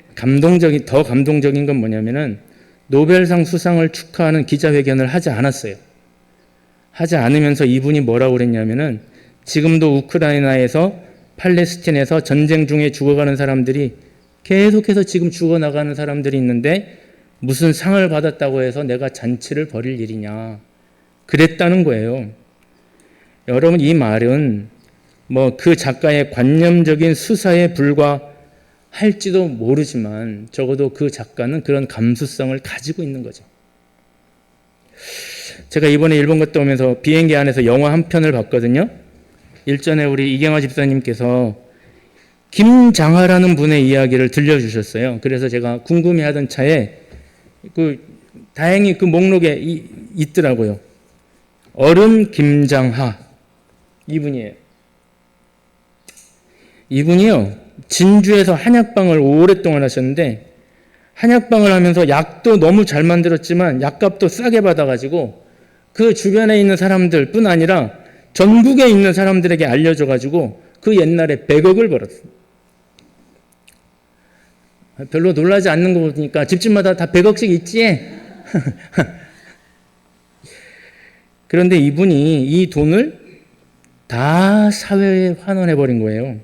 더 감동적인 건 뭐냐면은 노벨상 수상을 축하하는 기자회견을 하지 않았어요. 하지 않으면서 이분이 뭐라고 그랬냐면은 지금도 우크라이나에서 팔레스틴에서 전쟁 중에 죽어가는 사람들이 계속해서 지금 죽어나가는 사람들이 있는데 무슨 상을 받았다고 해서 내가 잔치를 벌일 일이냐. 그랬다는 거예요. 여러분, 이 말은 뭐 그 작가의 관념적인 수사에 불과할지도 모르지만 적어도 그 작가는 그런 감수성을 가지고 있는 거죠. 제가 이번에 일본 갔다 오면서 비행기 안에서 영화 한 편을 봤거든요. 일전에 우리 이경화 집사님께서 김장하라는 분의 이야기를 들려주셨어요. 그래서 제가 궁금해하던 차에 다행히 그 목록에 있더라고요. 어른 김장하, 이분이에요. 이분이요, 진주에서 한약방을 오랫동안 하셨는데, 한약방을 하면서 약도 너무 잘 만들었지만 약값도 싸게 받아가지고 그 주변에 있는 사람들 뿐 아니라 전국에 있는 사람들에게 알려줘가지고 그 옛날에 100억을 벌었어요. 별로 놀라지 않는 거 보니까 집집마다 다 100억씩 있지? 그런데 이분이 이 돈을 다 사회에 환원해버린 거예요.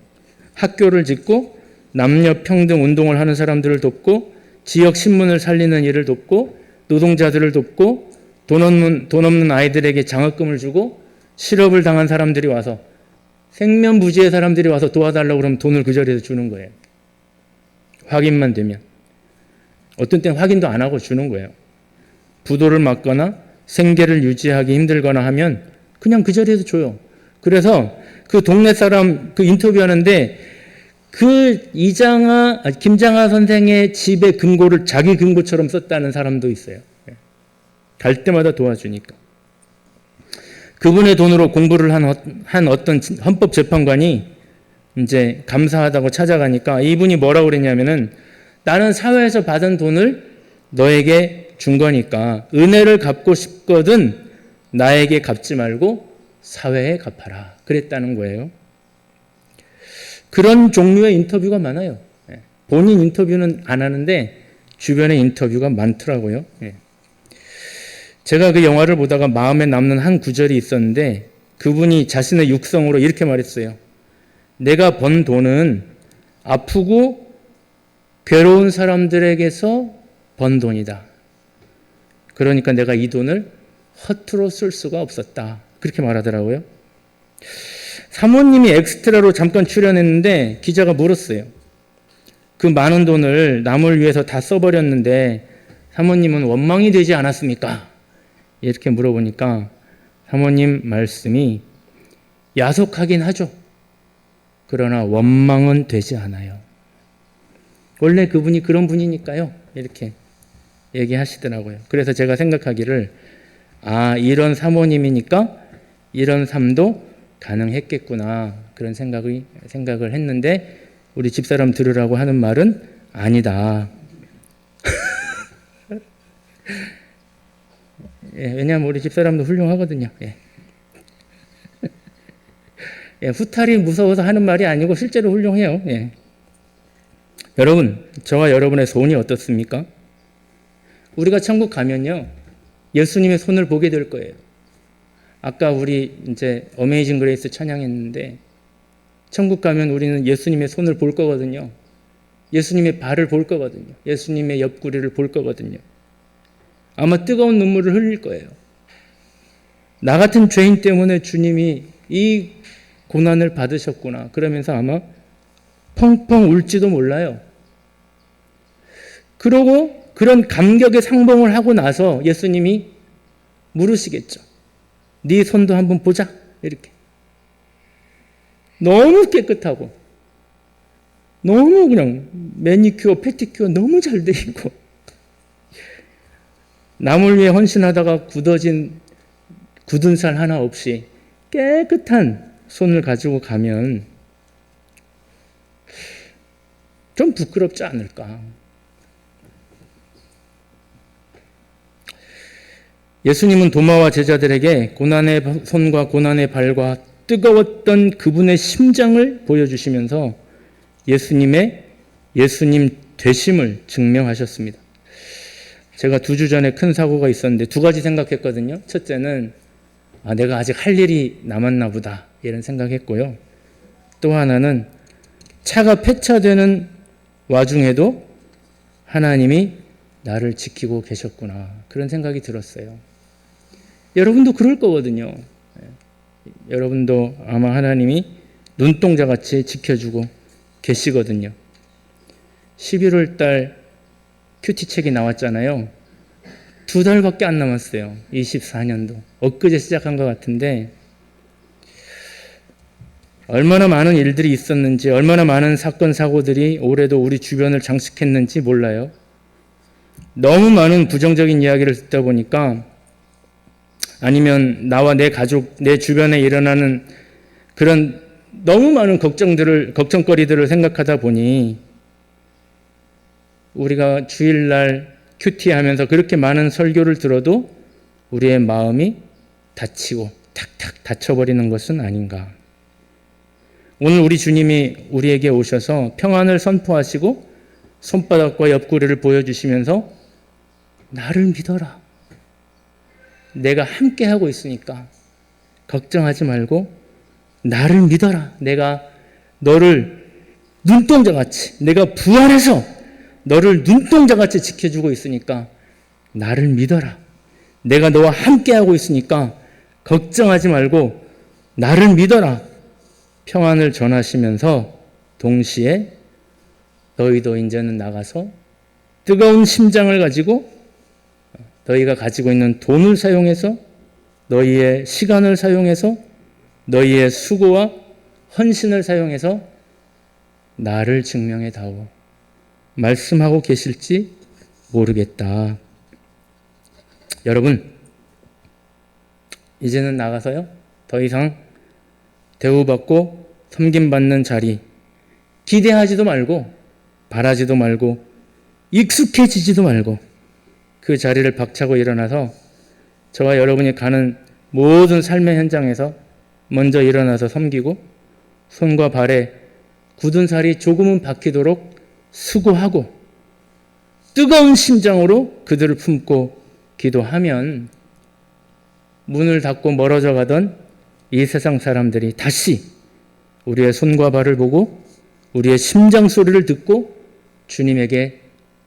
학교를 짓고 남녀 평등 운동을 하는 사람들을 돕고 지역 신문을 살리는 일을 돕고 노동자들을 돕고 돈 없는 아이들에게 장학금을 주고 실업을 당한 사람들이 와서 생면부지의 사람들이 와서 도와달라고 그러면 돈을 그 자리에서 주는 거예요. 확인만 되면. 어떤 때는 확인도 안 하고 주는 거예요. 부도를 맞거나 생계를 유지하기 힘들거나 하면 그냥 그 자리에서 줘요. 그래서 그 동네 사람 그 인터뷰하는데 김장하 선생의 집의 금고를 자기 금고처럼 썼다는 사람도 있어요. 갈 때마다 도와주니까. 그분의 돈으로 공부를 한 어떤 헌법재판관이 이제 감사하다고 찾아가니까 이분이 뭐라고 그랬냐면은 나는 사회에서 받은 돈을 너에게 준 거니까 은혜를 갚고 싶거든 나에게 갚지 말고 사회에 갚아라. 그랬다는 거예요. 그런 종류의 인터뷰가 많아요. 본인 인터뷰는 안 하는데 주변에 인터뷰가 많더라고요. 제가 그 영화를 보다가 마음에 남는 한 구절이 있었는데 그분이 자신의 육성으로 이렇게 말했어요. 내가 번 돈은 아프고 괴로운 사람들에게서 번 돈이다. 그러니까 내가 이 돈을 허투루 쓸 수가 없었다. 그렇게 말하더라고요. 사모님이 엑스트라로 잠깐 출연했는데 기자가 물었어요. 그 많은 돈을 남을 위해서 다 써버렸는데 사모님은 원망이 되지 않았습니까? 이렇게 물어보니까 사모님 말씀이 야속하긴 하죠. 그러나 원망은 되지 않아요. 원래 그분이 그런 분이니까요. 이렇게 얘기하시더라고요. 그래서 제가 생각하기를 이런 사모님이니까 이런 삶도 가능했겠구나 그런 생각을 했는데 우리 집사람 들으라고 하는 말은 아니다. 왜냐하면 우리 집사람도 훌륭하거든요. 예, 후탈이 무서워서 하는 말이 아니고 실제로 훌륭해요. 예. 여러분, 저와 여러분의 소원이 어떻습니까? 우리가 천국 가면요, 예수님의 손을 보게 될 거예요. 아까 우리 이제 어메이징 그레이스 찬양했는데, 천국 가면 우리는 예수님의 손을 볼 거거든요. 예수님의 발을 볼 거거든요. 예수님의 옆구리를 볼 거거든요. 아마 뜨거운 눈물을 흘릴 거예요. 나 같은 죄인 때문에 주님이 이 고난을 받으셨구나. 그러면서 아마 펑펑 울지도 몰라요. 그러고 그런 감격의 상봉을 하고 나서 예수님이 물으시겠죠. 네 손도 한번 보자. 이렇게. 너무 깨끗하고 너무 그냥 매니큐어, 페티큐어 너무 잘 돼 있고 남을 위해 헌신하다가 굳은 살 하나 없이 깨끗한 손을 가지고 가면 좀 부끄럽지 않을까. 예수님은 도마와 제자들에게 고난의 손과 고난의 발과 뜨거웠던 그분의 심장을 보여주시면서 예수님 되심을 증명하셨습니다. 제가 2주 전에 큰 사고가 있었는데 2가지 생각했거든요. 첫째는 내가 아직 할 일이 남았나 보다 이런 생각했고요. 또 하나는 차가 폐차되는 와중에도 하나님이 나를 지키고 계셨구나 그런 생각이 들었어요. 여러분도 그럴 거거든요. 여러분도 아마 하나님이 눈동자같이 지켜주고 계시거든요. 11월 달 큐티책이 나왔잖아요. 2달밖에 안 남았어요. 24년도. 엊그제 시작한 것 같은데 얼마나 많은 일들이 있었는지, 얼마나 많은 사건 사고들이 올해도 우리 주변을 장식했는지 몰라요. 너무 많은 부정적인 이야기를 듣다 보니까, 아니면 나와 내 가족, 내 주변에 일어나는 그런 너무 많은 걱정거리들을 생각하다 보니 우리가 주일날 큐티하면서 그렇게 많은 설교를 들어도 우리의 마음이 다치고 탁탁 다쳐버리는 것은 아닌가. 오늘 우리 주님이 우리에게 오셔서 평안을 선포하시고 손바닥과 옆구리를 보여주시면서 나를 믿어라. 내가 함께하고 있으니까 걱정하지 말고 나를 믿어라. 내가 너를 눈동자같이, 내가 부활해서 너를 눈동자같이 지켜주고 있으니까 나를 믿어라. 내가 너와 함께하고 있으니까 걱정하지 말고 나를 믿어라. 평안을 전하시면서 동시에 너희도 이제는 나가서 뜨거운 심장을 가지고 너희가 가지고 있는 돈을 사용해서, 너희의 시간을 사용해서, 너희의 수고와 헌신을 사용해서 나를 증명해 다오. 말씀하고 계실지 모르겠다. 여러분, 이제는 나가서요, 더 이상 대우받고 섬김받는 자리 기대하지도 말고 바라지도 말고 익숙해지지도 말고 그 자리를 박차고 일어나서 저와 여러분이 가는 모든 삶의 현장에서 먼저 일어나서 섬기고 손과 발에 굳은 살이 조금은 박히도록 수고하고 뜨거운 심장으로 그들을 품고 기도하면 문을 닫고 멀어져 가던 이 세상 사람들이 다시 우리의 손과 발을 보고 우리의 심장 소리를 듣고 주님에게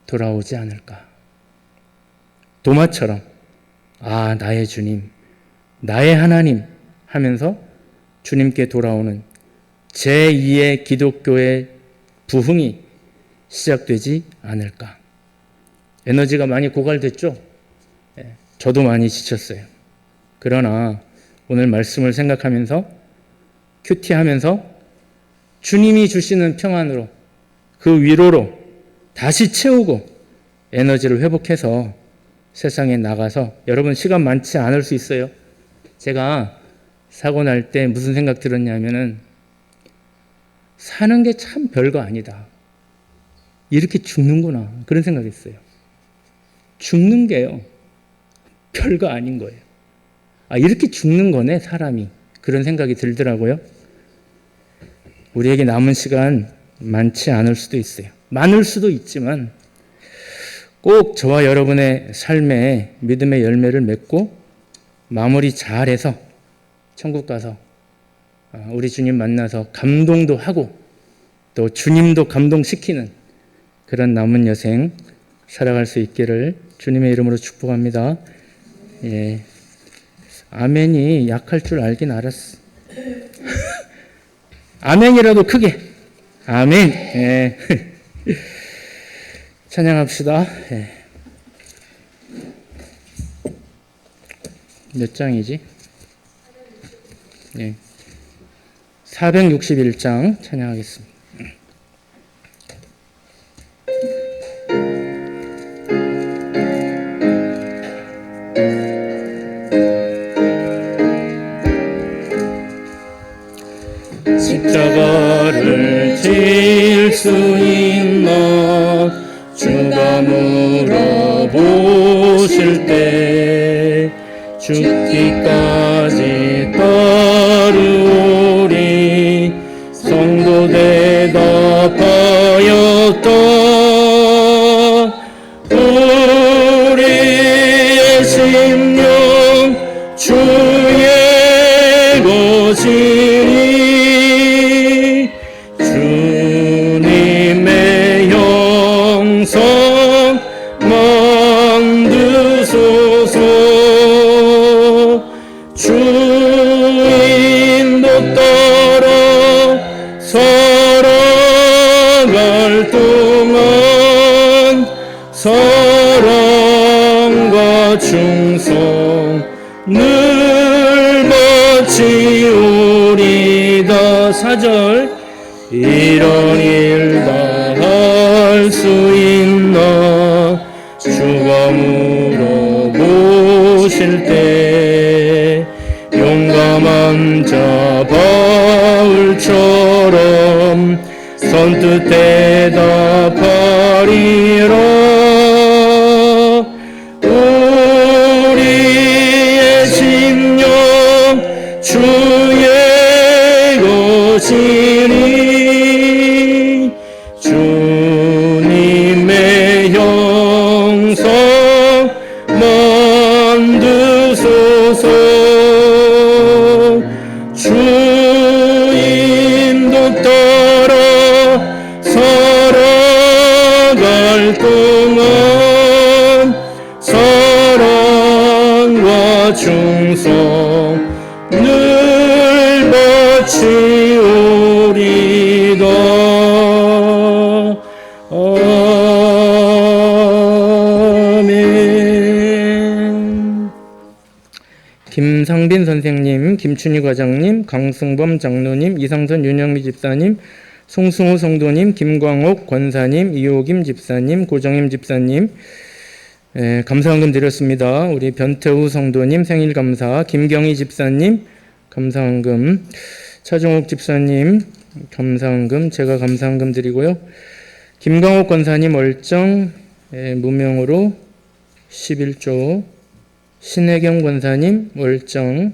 돌아오지 않을까. 도마처럼 나의 주님, 나의 하나님 하면서 주님께 돌아오는 제2의 기독교의 부흥이 시작되지 않을까. 에너지가 많이 고갈됐죠? 저도 많이 지쳤어요. 그러나 오늘 말씀을 생각하면서 큐티하면서 주님이 주시는 평안으로 그 위로로 다시 채우고 에너지를 회복해서 세상에 나가서, 여러분 시간 많지 않을 수 있어요. 제가 사고 날 때 무슨 생각 들었냐면은 사는 게 참 별거 아니다. 이렇게 죽는구나. 그런 생각했어요. 죽는 게요. 별거 아닌 거예요. 이렇게 죽는 거네, 사람이. 그런 생각이 들더라고요. 우리에게 남은 시간 많지 않을 수도 있어요. 많을 수도 있지만 꼭 저와 여러분의 삶에 믿음의 열매를 맺고 마무리 잘해서 천국 가서 우리 주님 만나서 감동도 하고 또 주님도 감동시키는 그런 남은 여생 살아갈 수 있기를 주님의 이름으로 축복합니다. 예. 아멘이 약할 줄 알긴 알았어. 아멘이라도 크게. 아멘. 예. 찬양합시다. 예. 몇 장이지? 예. 461장 찬양하겠습니다. 십자가를 질 수 있나 주가 물어보실 때 죽기까지 따르오리 성도 대답하였다. 우리의 심령 주의 것이니 주님의 형상 만드소서. 주인도 따라 살아갈 동안 사랑과 충성 늘 바치오리다. 4절 이런 일 다 할 수 있나 주가 물어보실 때 용감한 자 바울처럼 선뜻 대답하리라. 우리의 심령 주의 것이니 주님의 형상 만드소서. 주인도 따라 살아갈 동안 사랑과 충성 늘 바치오리다. 아멘. 김상빈 선생님, 김춘희 과장님, 강승범 장로님, 이상선 윤영미 집사님, 송승호 성도님, 김광옥 권사님, 이호김 집사님, 고정임 집사님, 감사헌금 드렸습니다. 우리 변태우 성도님 생일 감사, 김경희 집사님 감사헌금, 차종욱 집사님 감사헌금, 제가 감사헌금 드리고요. 김광옥 권사님 월정 무명으로 11조, 신혜경 권사님 월정,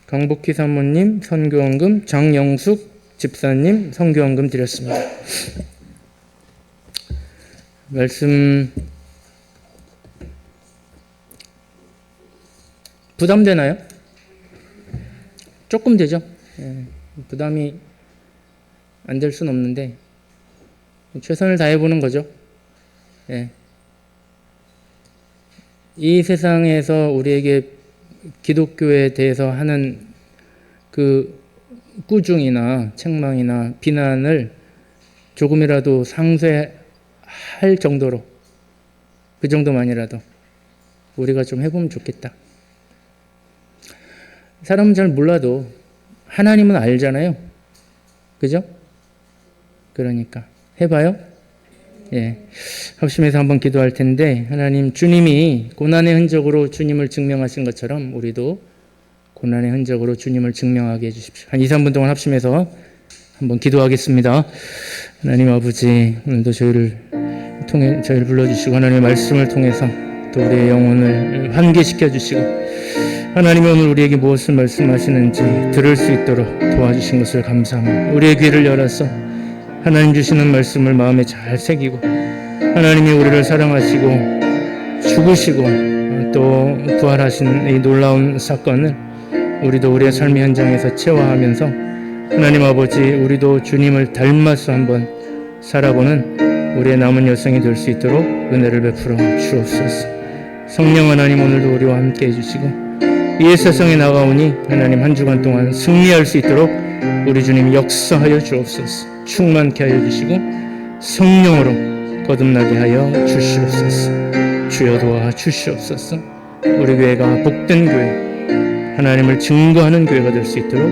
강복희 사모님 선교헌금, 장영숙 집사님 선교헌금 드렸습니다. 말씀 부담되나요? 조금 되죠. 부담이 안 될 수는 없는데 최선을 다해보는 거죠. 이 세상에서 우리에게 기독교에 대해서 하는 그 꾸중이나 책망이나 비난을 조금이라도 상쇄할 정도로, 그 정도만이라도 우리가 좀 해보면 좋겠다. 사람은 잘 몰라도 하나님은 알잖아요. 그죠? 그러니까 해봐요. 합심해서 한번 기도할 텐데, 하나님, 주님이 고난의 흔적으로 주님을 증명하신 것처럼 우리도 고난의 흔적으로 주님을 증명하게 해주십시오. 한 2, 3분 동안 합심해서 한번 기도하겠습니다. 하나님 아버지, 오늘도 저희를 불러주시고 하나님의 말씀을 통해서 또 우리의 영혼을 환기시켜 주시고 하나님이 오늘 우리에게 무엇을 말씀하시는지 들을 수 있도록 도와주신 것을 감사합니다. 우리의 귀를 열어서 하나님 주시는 말씀을 마음에 잘 새기고 하나님이 우리를 사랑하시고 죽으시고 또 부활하신 이 놀라운 사건을 우리도 우리의 삶의 현장에서 체화하면서 하나님 아버지 우리도 주님을 닮아서 한번 살아보는 우리의 남은 여생이 될 수 있도록 은혜를 베풀어 주옵소서. 성령 하나님 오늘도 우리와 함께 해주시고 이 세상에 나가오니 하나님 한 주간 동안 승리할 수 있도록 우리 주님 역사하여 주옵소서. 충만케 하여 주시고 성령으로 거듭나게 하여 주시옵소서. 주여 도와 주시옵소서. 우리 교회가 복된 교회, 하나님을 증거하는 교회가 될 수 있도록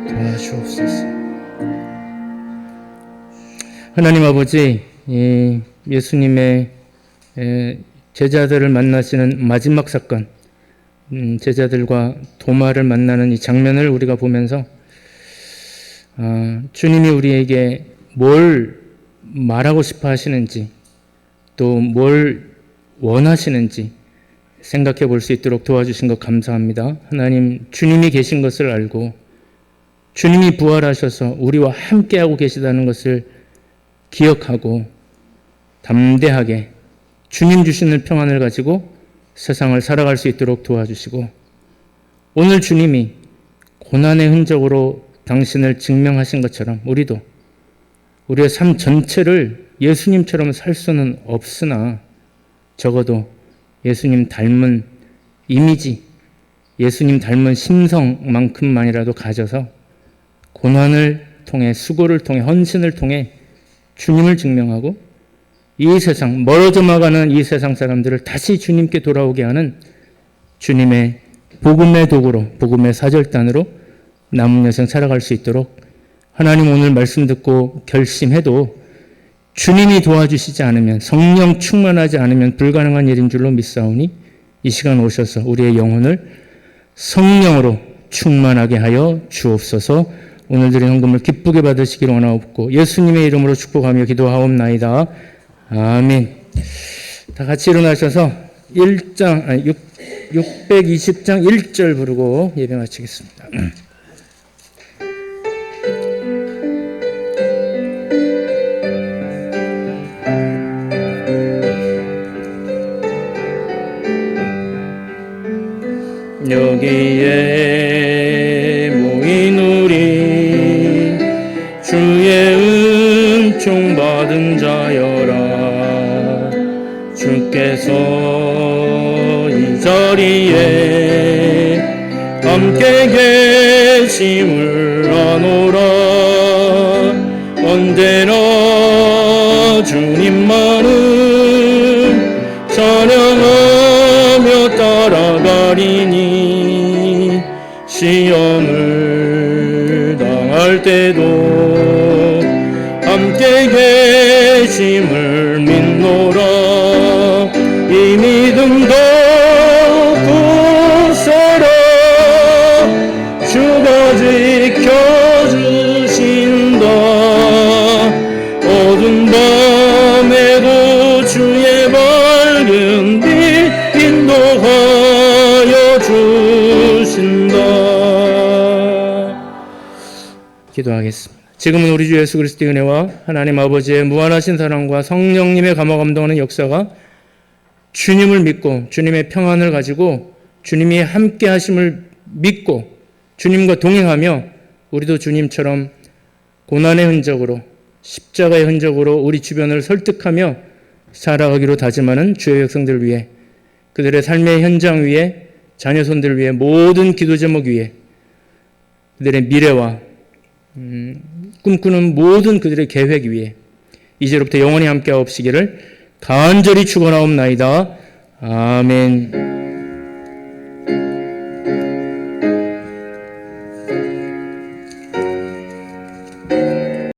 도와주옵소서. 하나님 아버지, 예수님의 제자들을 만나시는 마지막 사건, 제자들과 도마를 만나는 이 장면을 우리가 보면서 주님이 우리에게 뭘 말하고 싶어 하시는지 또 뭘 원하시는지 생각해 볼 수 있도록 도와주신 것 감사합니다. 하나님, 주님이 계신 것을 알고 주님이 부활하셔서 우리와 함께하고 계시다는 것을 기억하고 담대하게 주님 주시는 평안을 가지고 세상을 살아갈 수 있도록 도와주시고 오늘 주님이 고난의 흔적으로 당신을 증명하신 것처럼 우리도 우리의 삶 전체를 예수님처럼 살 수는 없으나 적어도 예수님 닮은 이미지, 예수님 닮은 심성만큼만이라도 가져서 고난을 통해 수고를 통해 헌신을 통해 주님을 증명하고 이 세상, 멀어져가는 이 세상 사람들을 다시 주님께 돌아오게 하는 주님의 복음의 도구로, 복음의 사절단으로 남은 여생 살아갈 수 있도록 하나님 오늘 말씀 듣고 결심해도 주님이 도와주시지 않으면, 성령 충만하지 않으면 불가능한 일인 줄로 믿사오니 이 시간 오셔서 우리의 영혼을 성령으로 충만하게 하여 주옵소서. 오늘 드린 헌금을 기쁘게 받으시기를 원하옵고 예수님의 이름으로 축복하며 기도하옵나이다. 아멘. 다 같이 일어나셔서 620장 1절 부르고 예배 마치겠습니다. 여기에 모인 우리 주의 은총 받은 자여라. 주께서 이 자리에 함께 계심을 아노라. 언제나 주님만은 찬양하며 따라가리니 시험을 당할 때도 함께 계심을 믿노라. 이 믿음도 굳세라. 주가 지켜주신다. 어두운 밤에도 주의 밝은 빛 인도하여 주신다. 기도하겠습니다. 지금은 우리 주 예수 그리스도의 은혜와 하나님 아버지의 무한하신 사랑과 성령님의 감화 감동하는 역사가 주님을 믿고 주님의 평안을 가지고 주님이 함께 하심을 믿고 주님과 동행하며 우리도 주님처럼 고난의 흔적으로 십자가의 흔적으로 우리 주변을 설득하며 살아가기로 다짐하는 주의 백성들 위해, 그들의 삶의 현장 위에, 자녀손들 위해, 모든 기도 제목 위에, 그들의 미래와 꿈꾸는 모든 그들의 계획 위에 이제로부터 영원히 함께하옵시기를 간절히 축원하옵나이다. 아멘.